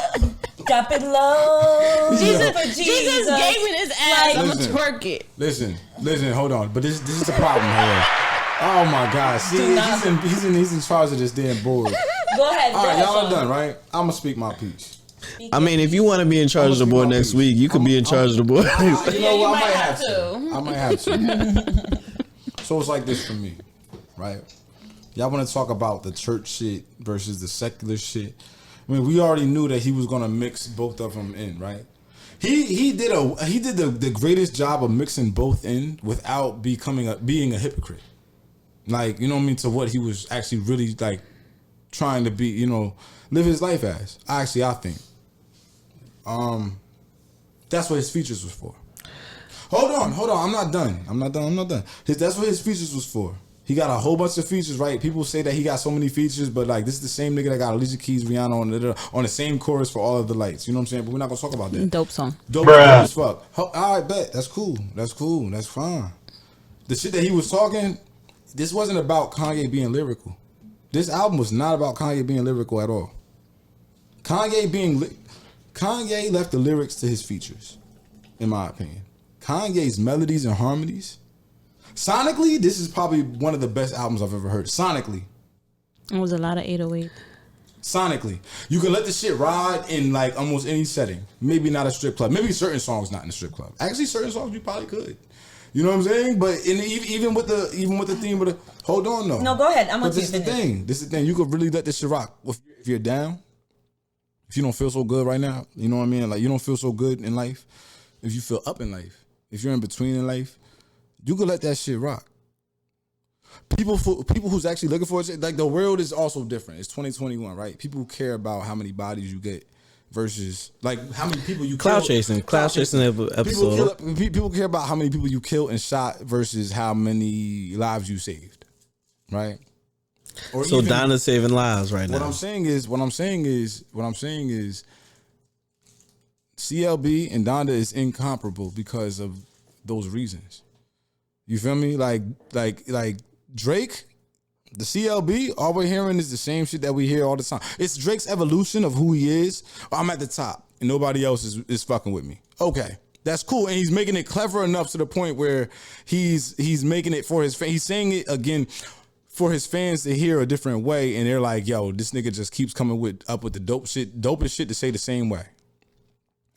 Drop it low. Jesus, for Jesus gave me this ass. Like- I'm gonna Listen. twerk it. Listen, hold on. But this is the problem here. Oh my God! See, he's in charge of this damn board. Go ahead. All go right, ahead, y'all are Sean. done, right? I'm gonna speak my piece. I mean, if you want to be in charge of the I'ma board speak my next piece. week, you could be in charge of the board. You know you what? might I might have have to. I might have to. So it's like this for me, right? Y'all want to talk about the church shit versus the secular shit? I mean, we already knew that he was gonna mix both of them in, right? He did the greatest job of mixing both in without being a hypocrite. Like, you know what I mean, to what he was actually really like trying to be, live his life as. I think. That's what his features was for. Hold on. I'm not done. That's what his features was for. He got a whole bunch of features, right? People say that he got so many features, but like this is the same nigga that got Alicia Keys, Rihanna on the same chorus for All of the Lights. You know what I'm saying? But we're not gonna talk about that. Dope song. Dope as fuck. All right, bet. That's cool. That's fine. The shit that he was talking, this wasn't about Kanye being lyrical. This album was not about Kanye being lyrical at all. Kanye left the lyrics to his features, in my opinion. Kanye's melodies and harmonies. Sonically, this is probably one of the best albums I've ever heard. Sonically. It was a lot of 808. Sonically. You can let the shit ride in like almost any setting. Maybe not a strip club. Maybe certain songs not in a strip club. Actually, certain songs you probably could. You know what I'm saying? But even with the theme of the hold on though. No, go ahead. I'm But gonna this is the thing. This is the thing. You could really let this shit rock. If you're down, if you don't feel so good right now, you know what I mean? Like you don't feel so good in life. If you feel up in life, if you're in between in life, you could let that shit rock. People who's actually looking for it, like the world is also different. It's 2021, right? People care about how many bodies you get versus like how many people you Cloud kill. chasing episode. People care about how many people you killed and shot versus how many lives you saved, right? Or So Donda's saving lives right now. What I'm saying is, CLB and Donda is incomparable because of those reasons. You feel me? Like Drake, the CLB, all we're hearing is the same shit that we hear all the time. It's Drake's evolution of who he is. I'm at the top and nobody else is fucking with me. Okay. That's cool. And he's making it clever enough to the point where he's making it for his fans. He's saying it again for his fans to hear a different way. And they're like, yo, this nigga just keeps coming up with the dopest shit to say the same way.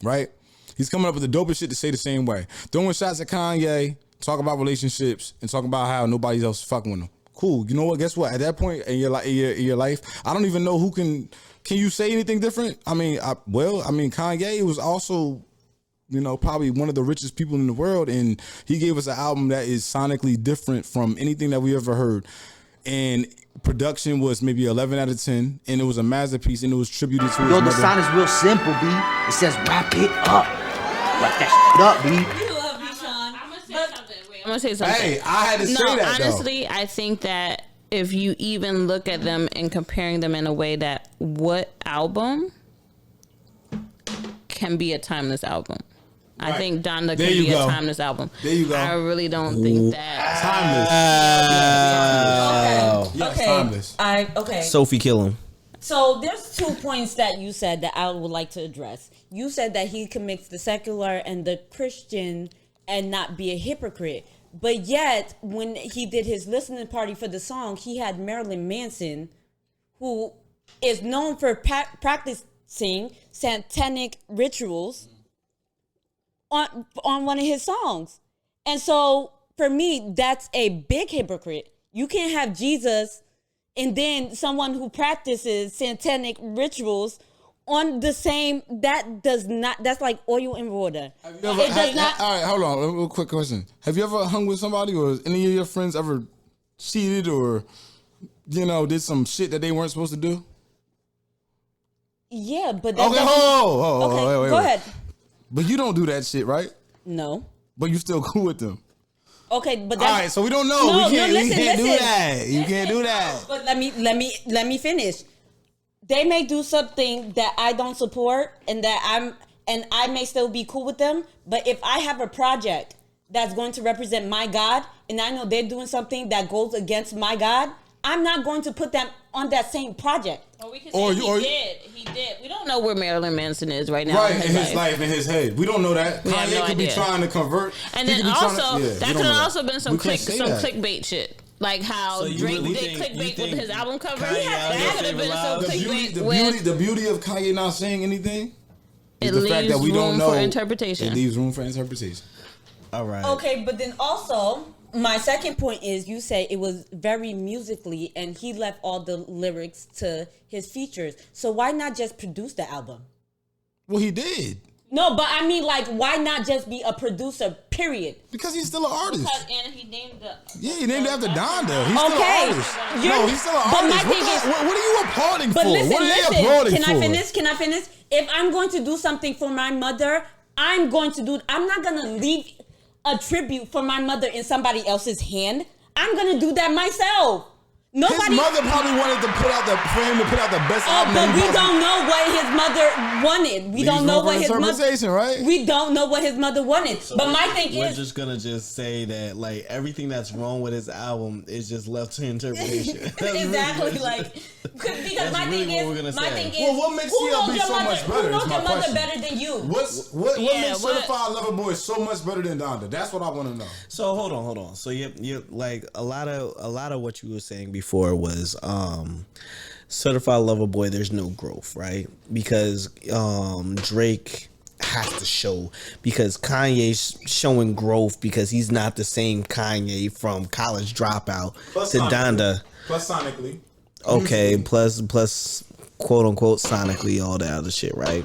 Right? He's coming up with the dopest shit to say the same way. Throwing shots at Kanye, talk about relationships, and talk about how nobody else is fucking with him. Cool. You know what? Guess what? At that point in your life, I don't even know who can you say anything different? I mean, Kanye was also, you know, probably one of the richest people in the world, and he gave us an album that is sonically different from anything that we ever heard. And production was maybe 11 out of 10, and it was a masterpiece, and it was tributed to his Yo, the mother. sign is real simple, B. It says wrap it up. Wrap that shit up, B. You love me, Sean. I'm gonna say something. Hey, I had to say that, though. Honestly, I think that if you even look at them and comparing them in a way that what album can be a timeless album. I think Donda can be a timeless album. There you go. I really don't think that. Timeless. Okay. Timeless. Okay. Sophie kill him. So there's 2 points that you said that I would like to address. You said that he can mix the secular and the Christian and not be a hypocrite. But yet, when he did his listening party for the song, he had Marilyn Manson, who is known for practicing satanic rituals on one of his songs. And so, for me, that's a big hypocrite. You can't have Jesus and then someone who practices satanic rituals on the same. That's like oil and water. It does not. All right, hold on. A real quick question. Have you ever hung with somebody, or any of your friends ever cheated or, you know, did some shit that they weren't supposed to do? Yeah, but that Okay, doesn't- wait. Go ahead. But you don't do that shit, right? No. But you still cool with them. Okay, but All that's right, so we don't know. We can't do listen. that. You can't do that. But let me finish. They may do something that I don't support, and I may still be cool with them. But if I have a project that's going to represent my God, and I know they're doing something that goes against my God, I'm not going to put them on that same project. Or we can say he did. We don't know where Marilyn Manson is right now. Right, in his life, in his head. We don't know that. We have Kanye no could be idea. trying to convert. And He then could be trying also, to- yeah, that we could don't know have also been some We can't say that. clickbait shit. Like how So you Drake really did think- you clickbait with think his album cover. Kanye That out here could have been saving some lives? clickbait The beauty of Kanye not saying anything is It the fact leaves that we don't room know. for interpretation. It leaves room for interpretation. All right. Okay, but then also my second point is you say it was very musically, and he left all the lyrics to his features. So why not just produce the album? Well, he did. No, but I mean, like, why not just be a producer? Period. Because he's still an artist. And he named the. Yeah, he named it after Donda. He's Okay. still an artist. You're- No, he's still an but my artist. thing is- What are you applauding But for? listen, What are they listen. applauding Can for? I finish? If I'm going to do something for my mother, I'm not going to leave a tribute for my mother in somebody else's hand. I'm going to do that myself. Nobody. His mother probably wanted to for him to put out the best album. But that he we possibly- don't know what his mother wanted. We don't know what his mother. interpretation, right? We don't know what his mother wanted. But my thing We're is, just gonna just say that like everything that's wrong with his album is just left to interpretation. That's really exactly what- like because That's my really thing what we're is, gonna my say. thing is, Well, what makes who knows CLB your so mother? much better Who is knows my your mother question. better than you? What Yeah, makes what- Certified Lover Boy so much better than Donda? That's what I want to know. So hold on. So you like a lot of what you were saying before was Certified Lover Boy. There's no growth, right? Because Drake has to show, because Kanye's showing growth because he's not the same Kanye from College Dropout Plus to sonically. Donda. Plus sonically. Okay, plus quote unquote sonically, all that other shit, right?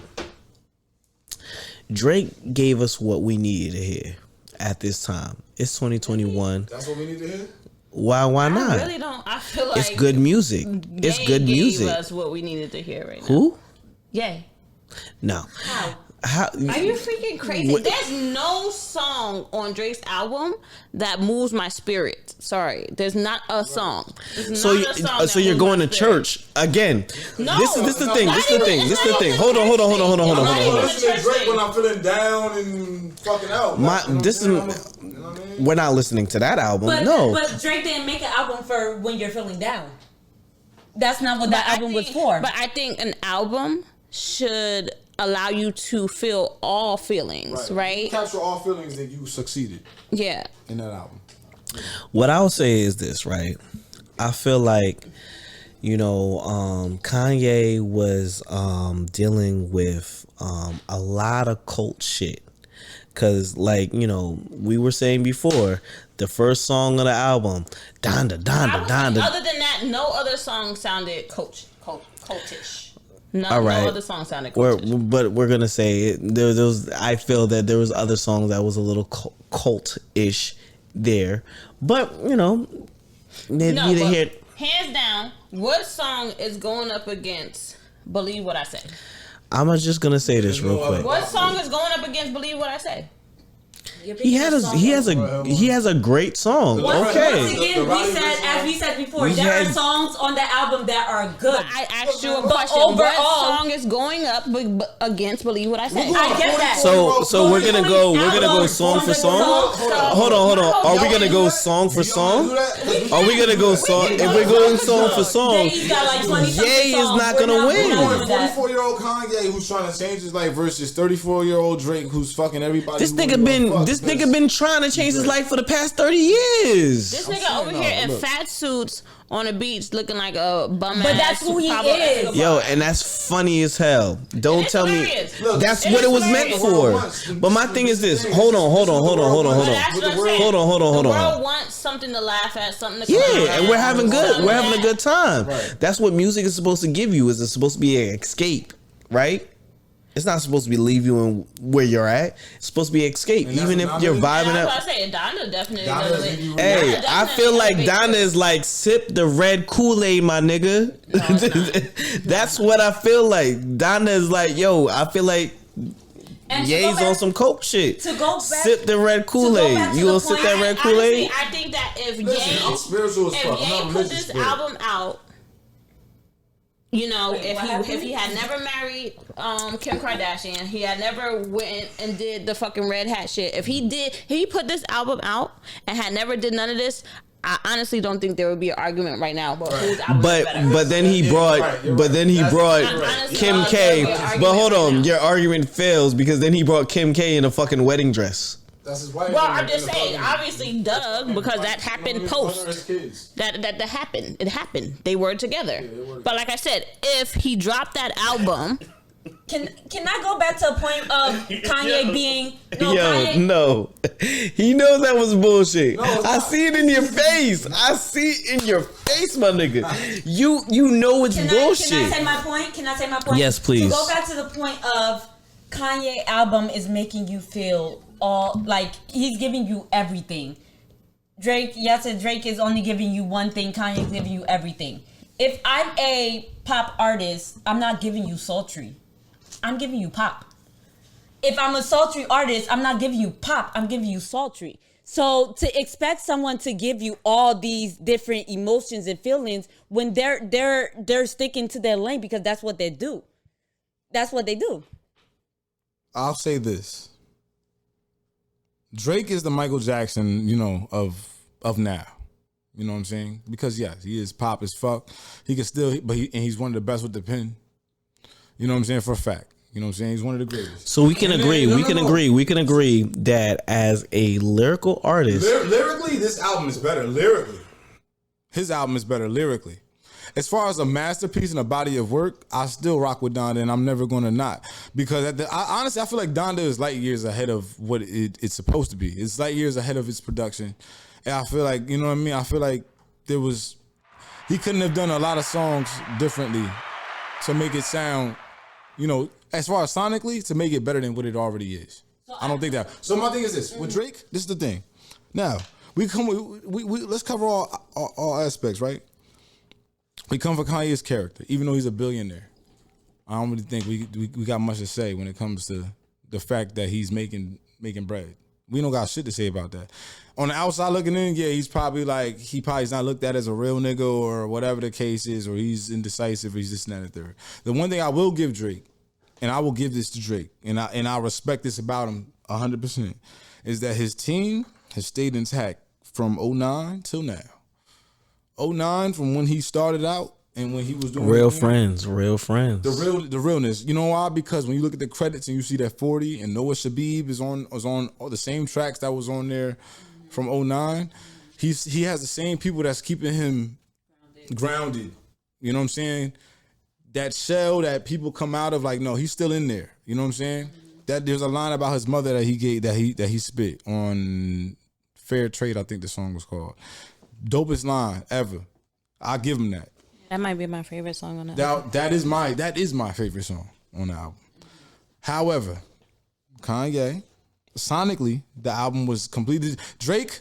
Drake gave us what we needed to hear at this time. It's 2021. That's what we need to hear. Why I not? really don't. I feel like It's good music. It's Ye good gave music. us what we needed to hear right now. Who? Yay. No. How? Are you freaking crazy? What- There's no song on Drake's album that moves my spirit. Sorry, there's not a song. There's So, not a song that so you're moves going my to spirit. church again? No, this is the thing. This is the thing. This is the thing. Hold on. Not even I'm not even hold on. listening to Drake when I'm feeling down and fucking out. My- Like, you know this what I'm is- saying? You know what I mean? We're not listening to that album. But, no. but Drake didn't make an album for when you're feeling down. That's not what that album was for. But I think an album should allow you to feel all feelings, You right? capture all feelings that you succeeded Yeah. in that album. What I'll say is this, right? I feel like, Kanye was dealing with a lot of cult shit. Cause we were saying before, the first song of the album, Donda. Other than that, no other song sounded cultish. No, All right. no other song sounded cultish. But we're gonna say there was. I feel that there was other songs that was a little cult-ish there, but No, neither but here. hands down, what song is going up against Believe What I Say? I'm just gonna say this real quick. What song is going up against Believe What I Say? He has a great song. Once Okay. again, as we said before, We there had- are songs on the album that are good. But I asked you a But question. overall- What song is going up against Believe What I Say? I get that. So we're gonna go song for song. Hold on. Are we gonna go song for song? Are we gonna go song? If we're going song for song, He's got like 20 Ye is not gonna win. 44-year-old Kanye who's trying to change his life versus 34-year-old Drake who's fucking everybody. This nigga been trying to change his life for the past 30 years. This nigga over here in fat suits on the beach looking like a bum But ass that's who he Pablo is. Escobar. Yo, and that's funny as hell. Don't It's tell hilarious. me Look, that's it what is it was meant hilarious. for. But my thing is this. Hold on. But that's what I'm saying. Hold on. The world wants something to laugh at, something to Yeah, and we're having something we're having a good time. Right. That's what music is supposed to give you. Is it's supposed to be an escape, right? It's not supposed to be leave you in where you're at. It's supposed to be escape, And that's even if what you're Donda is. vibing That's out. what I say. Donda definitely Donda does give you it. Hey, Donda I definitely feel like elevates Donda it. is like sip the red Kool-Aid, my nigga. That's what I feel like. Donda is like, yo, I feel like And to Ye's go back- on some coke shit. to go back- Sip the red back Kool-Aid. to You the gonna sip point- that red Kool-Aid? Honestly, I think that if Listen, I'm spiritual as fuck. I'm Ye not put religious, this but- album out, what if happened? he had never married Kim Kardashian, he had never went and did the fucking red hat shit. If he put this album out and had never did none of this, I honestly don't think there would be an argument right now about whose album is better. But then he Yeah, brought you're right. That's right. Kim Honestly, K. there'll be an But argument hold right on, now. your argument fails because then he brought Kim K in a fucking wedding dress. That's his wife. Well, I'm just saying, obviously, Doug, because that happened post. Kids. That happened. It happened. They were together. were. But like I said, if he dropped that album, Can I go back to a point of Kanye being Yo, no. He knows that was bullshit. No, it's I not. see it in your face. I see it in your face, my nigga. You know it's Can bullshit. I say my point? Can I say my point? Yes, please. To go back to the point of Kanye album is making you feel all like he's giving you everything. Drake, yes, Drake is only giving you one thing. Kanye's giving you everything. If I'm a pop artist, I'm not giving you sultry. I'm giving you pop. If I'm a sultry artist, I'm not giving you pop. I'm giving you sultry. So to expect someone to give you all these different emotions and feelings when they're sticking to their lane because that's what they do. That's what they do. I'll say this. Drake is the Michael Jackson, of now. You know what I'm saying? Because yes, he is pop as fuck. He can still, and he's one of the best with the pen. You know what I'm saying? For a fact. You know what I'm saying? He's one of the greatest. So we can agree. We can agree that as a lyrical artist, Lyrically, this album is better. Lyrically, his album is better lyrically. As far as a masterpiece and a body of work, I still rock with Donda, and I'm never going to not. Because honestly, I feel like Donda is light years ahead of what it's supposed to be. It's light years ahead of its production. And I feel like, you know what I mean? I feel like he couldn't have done a lot of songs differently to make it sound, as far as sonically, to make it better than what it already is. I don't think that. So my thing is this. With Drake, this is the thing. Now, let's cover all aspects, right? We come for Kanye's character, even though he's a billionaire. I don't really think we got much to say when it comes to the fact that he's making bread. We don't got shit to say about that. On the outside looking in, yeah, he's probably not looked at as a real nigga or whatever the case is, or he's indecisive, or he's this and that and the third. The one thing I will give Drake, and I will give this to Drake, and I respect this about him 100%, is that his team has stayed intact from 2009 till now. 2009 from when he started out and when he was doing real friends. The realness. You know why? Because when you look at the credits and you see that 40 and Noah Shabib was on all the same tracks that was on there from 2009, he has the same people that's keeping him grounded. You know what I'm saying? That shell that people come out of, like, no, he's still in there. You know what I'm saying? That there's a line about his mother that he spit on Fair Trade, I think the song was called. Dopest line ever. I'll give him that. That might be my favorite song on the album. That is my favorite song on the album. However, Kanye, sonically, the album was completely. Drake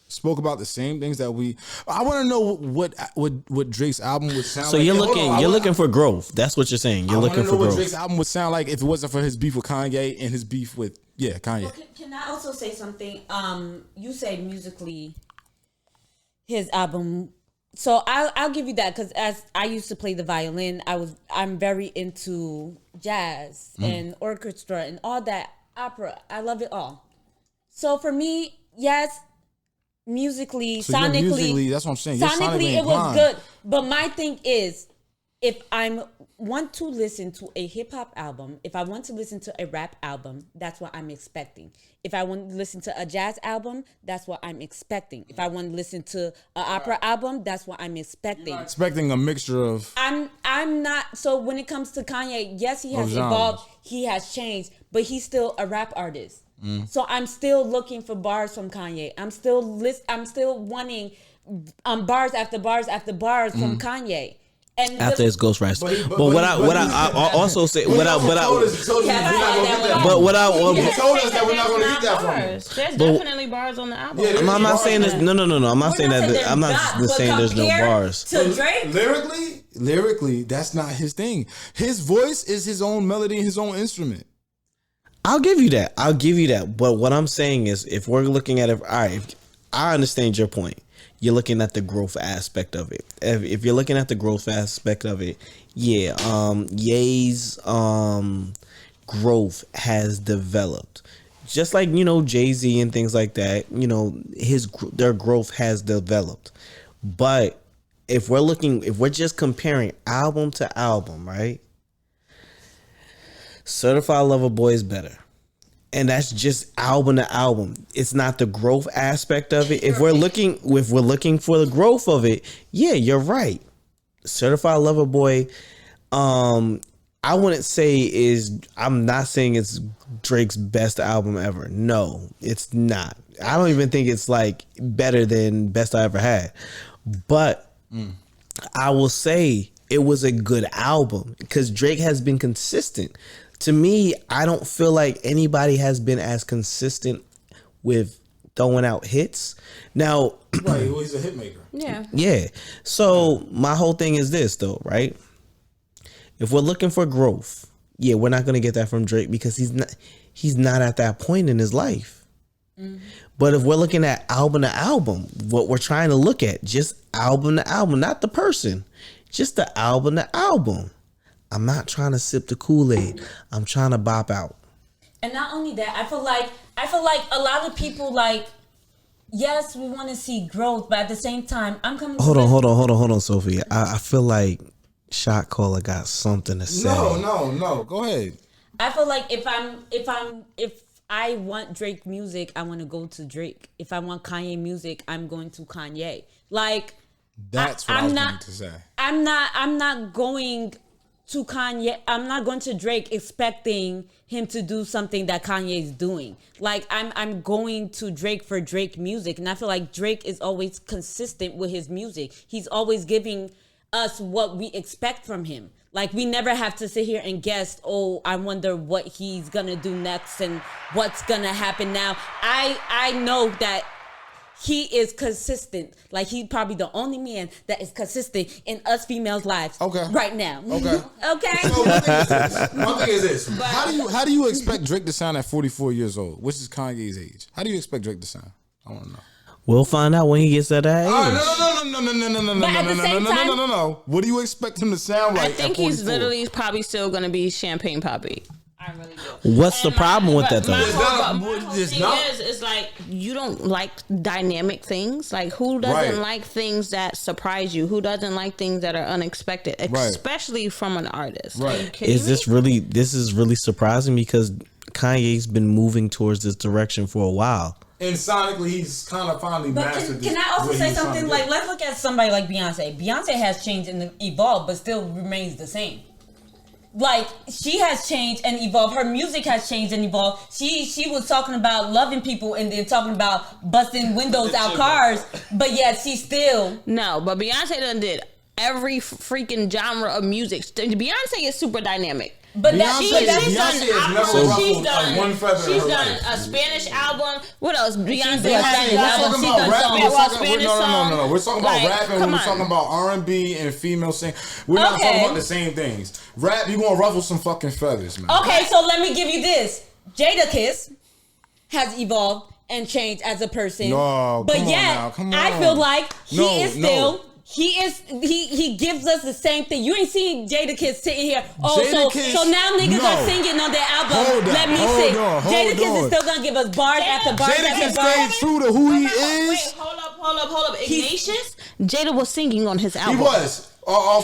spoke about the same things that we. I want to know what Drake's album would sound So like. you're looking for growth. That's what you're saying. You're looking for what growth. Drake's album would sound like if it wasn't for his beef with Kanye and his beef with Kanye. Well, can I also say something? You say musically, his album. So I'll give you that, because as I used to play the violin, I'm very into jazz and orchestra and all that, opera. I love it all. So for me, yes, musically, sonically, that's what I'm saying. You're sonically it was good. But my thing is, if I want to listen to a hip hop album, if I want to listen to a rap album, that's what I'm expecting. If I want to listen to a jazz album, that's what I'm expecting. If I want to listen to an opera album, that's what I'm expecting. You're not expecting a mixture of. I'm not. So when it comes to Kanye, yes, he has evolved, he has changed, but he's still a rap artist. So I'm still looking for bars from Kanye. I'm still wanting bars after bars after bars from Kanye. And after his ghostwriter. But what I also say, what I told us that we're not going to get that from him. There's definitely bars on the album. Yeah, I'm not saying this. No. I'm not saying that. I'm not saying there's no bars. To Drake, lyrically, that's not his thing. His voice is his own melody and his own instrument. I'll give you that. But what I'm saying is, if we're looking at it, all right, I understand your point. You're looking at the growth aspect of it. If you're looking at the growth aspect of it, yeah, Ye's growth has developed. Just like, Jay-Z and things like that, their growth has developed. But if we're just comparing album to album, right? Certified Lover Boy is better. And that's just album to album. It's not the growth aspect of it. If we're looking for the growth of it, yeah, you're right. Certified Lover Boy, I wouldn't say I'm not saying it's Drake's best album ever. No, it's not. I don't even think it's like better than Best I Ever Had. But I will say it was a good album because Drake has been consistent. To me, I don't feel like anybody has been as consistent with throwing out hits. Now, right, he's a hit maker. Yeah. Yeah. So my whole thing is this, though, right? If we're looking for growth, yeah, we're not going to get that from Drake because he's not at that point in his life. But if we're looking at album to album, what we're trying to look at, just album to album, not the person, just the album to album. I'm not trying to sip the Kool-Aid. I'm trying to bop out. and not only that, I feel like a lot of people like. Yes, we want to see growth, but at the same time, I'm coming. Hold on, Sophia. I feel like Shot Caller got something to say. No. Go ahead. I feel like if I want Drake music, I want to go to Drake. If I want Kanye music, I'm going to Kanye. Like that's what I was going to say. I'm not going to Kanye. I'm not going to Drake expecting him to do something that Kanye is doing. Like I'm going to Drake for Drake music, and I feel like Drake is always consistent with his music. He's always giving us what we expect from him. Like we never have to sit here and guess, oh, I wonder what he's gonna do next and what's gonna happen now. I know that he is consistent. Like he probably the only man that is consistent in us females' lives. Okay. Right now. Okay. Okay. So one thing is this. How do you expect Drake to sound at 44 years old, which is Kanye's age? How do you expect Drake to sound? I want to know. We'll find out when he gets at that age. No. What do you expect him to sound like? I think he's literally probably still gonna be Champagne Poppy. I really do. What's the problem with that though? My whole thing is, it's like you don't like dynamic things. Like who doesn't like things that surprise you? Who doesn't like things that are unexpected, especially from an artist? Right. Is this really surprising because Kanye's been moving towards this direction for a while? And sonically, he's kind of finally mastered. Can I also say something? Like, let's look at somebody like Beyonce. Beyonce has changed and evolved, but still remains the same. Like, she has changed and evolved. Her music has changed and evolved. She was talking about loving people and then talking about busting windows out cars, but yet she still... No, but Beyonce done did every freaking genre of music. Beyonce is super dynamic. But Beyonce has never one feather in her She's done life. a Spanish album. What else? Beyonce We're has talking about rap. No. We're talking about Like, rap and we're talking about R&B and female sing. We're not talking about the same things. Rap, you gonna ruffle some fucking feathers, man. Okay, so let me give you this. Jadakiss has evolved and changed as a person. No, but come on yet now, come I on. feel like he No, is still. He gives us the same thing. You ain't seen Jadakiss sitting here. So now niggas are singing on their album. Let me sing. Jadakiss is still gonna give us bars after bars after bars. Jadakiss stayed true to who he is. Wait, hold up. Ignatius, Jada was singing on his album. He was. On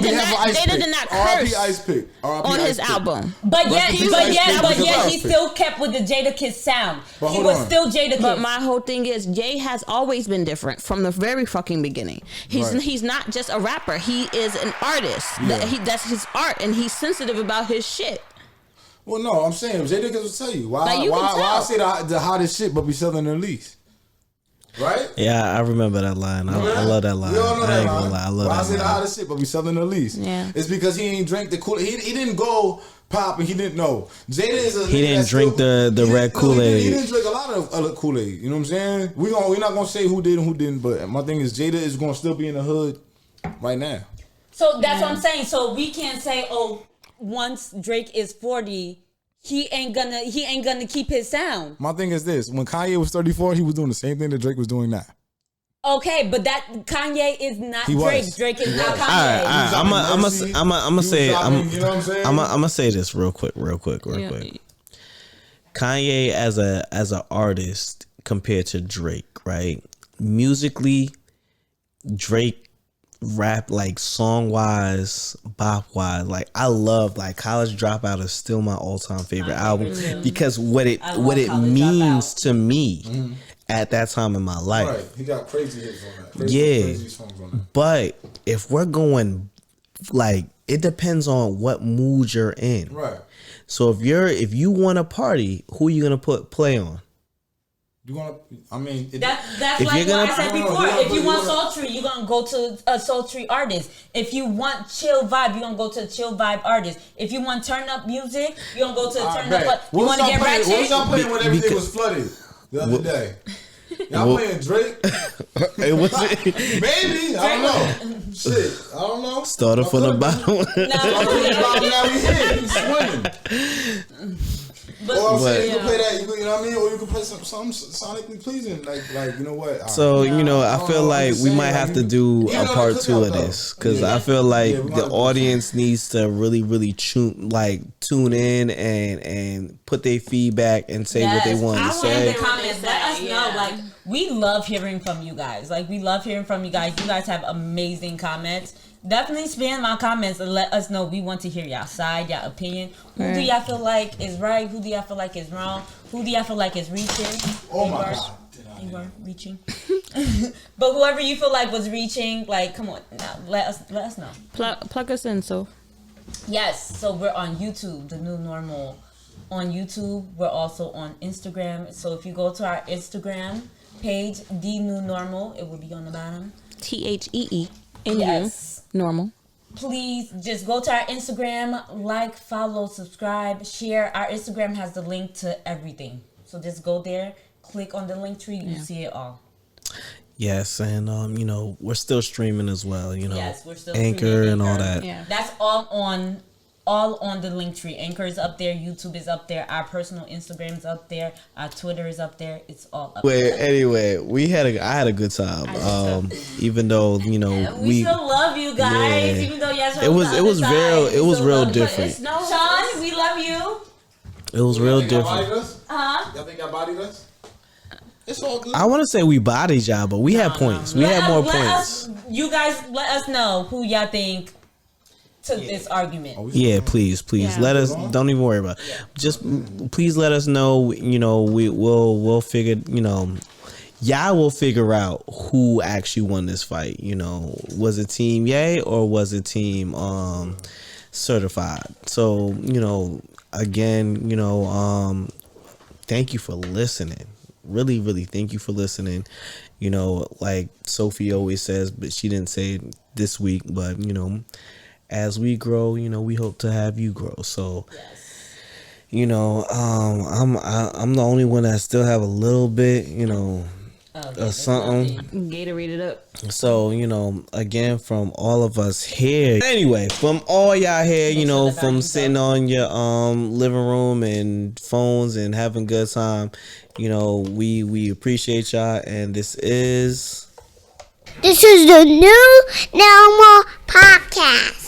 behalf of Ice Jada Pick. did not R.I.P. curse Ice Pick. R.I.P. on Ice his Pick. album. But yet Ice he Pick. still kept with the Jadakiss sound. But He hold was on. still Jadakiss. But my whole thing is, Jay has always been different from the very fucking beginning. He's not just a rapper. He is an artist. Yeah. That's his art, and he's sensitive about his shit. Well, no, I'm saying Jadakiss will tell you why. Like, you can why tell. I say the hottest shit, but be selling the least. Right? Yeah, I remember that line. I love that line. You don't know I that ain't line. gonna lie. I love Why I that say the line. hottest shit, but we selling the least. Yeah. It's because he ain't drink the Kool-Aid. He didn't go pop and he didn't know. Jada is a He nigga didn't that drink still- the he red didn't- no, Kool-Aid. He didn't drink a lot of other Kool-Aid. You know what I'm saying? We're not gonna say who did and who didn't, but my thing is Jada is gonna still be in the hood right now. So that's what I'm saying. So we can't say, once Drake is 40, he ain't gonna keep his sound. My thing is this: when Kanye was 34, he was doing the same thing that Drake was doing now. Okay, but that Kanye is not He Drake. was. Drake is He not was. Kanye. I'm gonna say You know what I'm saying? I'm gonna say this real quick. Kanye as an artist compared to Drake, right? Musically, Drake rap like song wise, bop wise. Like I love like College Dropout is still my all time favorite album because what it means to me at that time in my life. Right, he got crazy hits on that. Crazy songs on that. But if we're going like it depends on what mood you're in. Right. So if you want to party, who you gonna play on? You wanna? I mean, That's If like you're gonna- what I said No, before. yeah, If you but want you wanna- sultry, you're gonna go to a sultry artist. If you want chill vibe, you're gonna go to a chill vibe artist. If you want turn up music, you're gonna go to a turn up. You want to get ratchet? What was y'all playing when everything was flooded the other day? Y'all playing Drake? It was Maybe. I don't know. Shit. I don't know. started from the bottom. Now we here. We swimming. Or I'm saying you can play that. You know what I mean? Or you can play something sonically pleasing, like you know what? So you know, I feel like we might have to do Even a on part the 2 of cookout, this though. because I feel like Yeah, we the gotta do audience needs to really tune in and put their feedback and say what they want to I want say. in the comments. Let us know. Like we love hearing from you guys. Like we love hearing from you guys. You guys have amazing comments. Definitely spam my comments and let us know. We want to hear y'all side, y'all opinion. Who do y'all feel like is right? Who do y'all feel like is wrong? Who do y'all feel like is reaching? Oh my God. You were reaching. But whoever you feel like was reaching, like come on, now let us know. Plug us in, so. Yes, so we're on YouTube, The New Normal. On YouTube, we're also on Instagram. So if you go to our Instagram page, The New Normal, it will be on the bottom. THEE. Yes. Normal. Please just go to our Instagram, like, follow, subscribe, share. Our Instagram has the link to everything. So just go there, click on the link tree, you see it all. Yes, and we're still streaming as well. Yes, we're still Anchor streaming and all Anchor. that. Yeah. That's all on the link tree. Anchor is up there, YouTube is up there, our personal Instagram is up there, our Twitter is up there. It's all up Well, there. anyway, I had a good time. Even though We still love you guys, Yeah. even though yes, It was real different. Sean, we love you. It was real different. Y'all think I bodied us? It's all good. I want to say we bodied y'all, but we had points. We had more points. You guys let us know who y'all think took this argument. Yeah, please, Yeah. let us. Don't even worry about it. Just please let us know. We'll figure. Y'all will figure out who actually won this fight. Was it Team Yay or was it Team Certified? So again, thank you for listening. Really, really, thank you for listening. Like Sophie always says, but she didn't say it this week. But as we grow, we hope to have you grow. So, I'm the only one that still have a little bit, of something. Gatorade it up. So, again, from all of us here. Anyway, from all y'all here, from sitting on your living room and phones and having a good time, we appreciate y'all. And this is the new No More Podcast.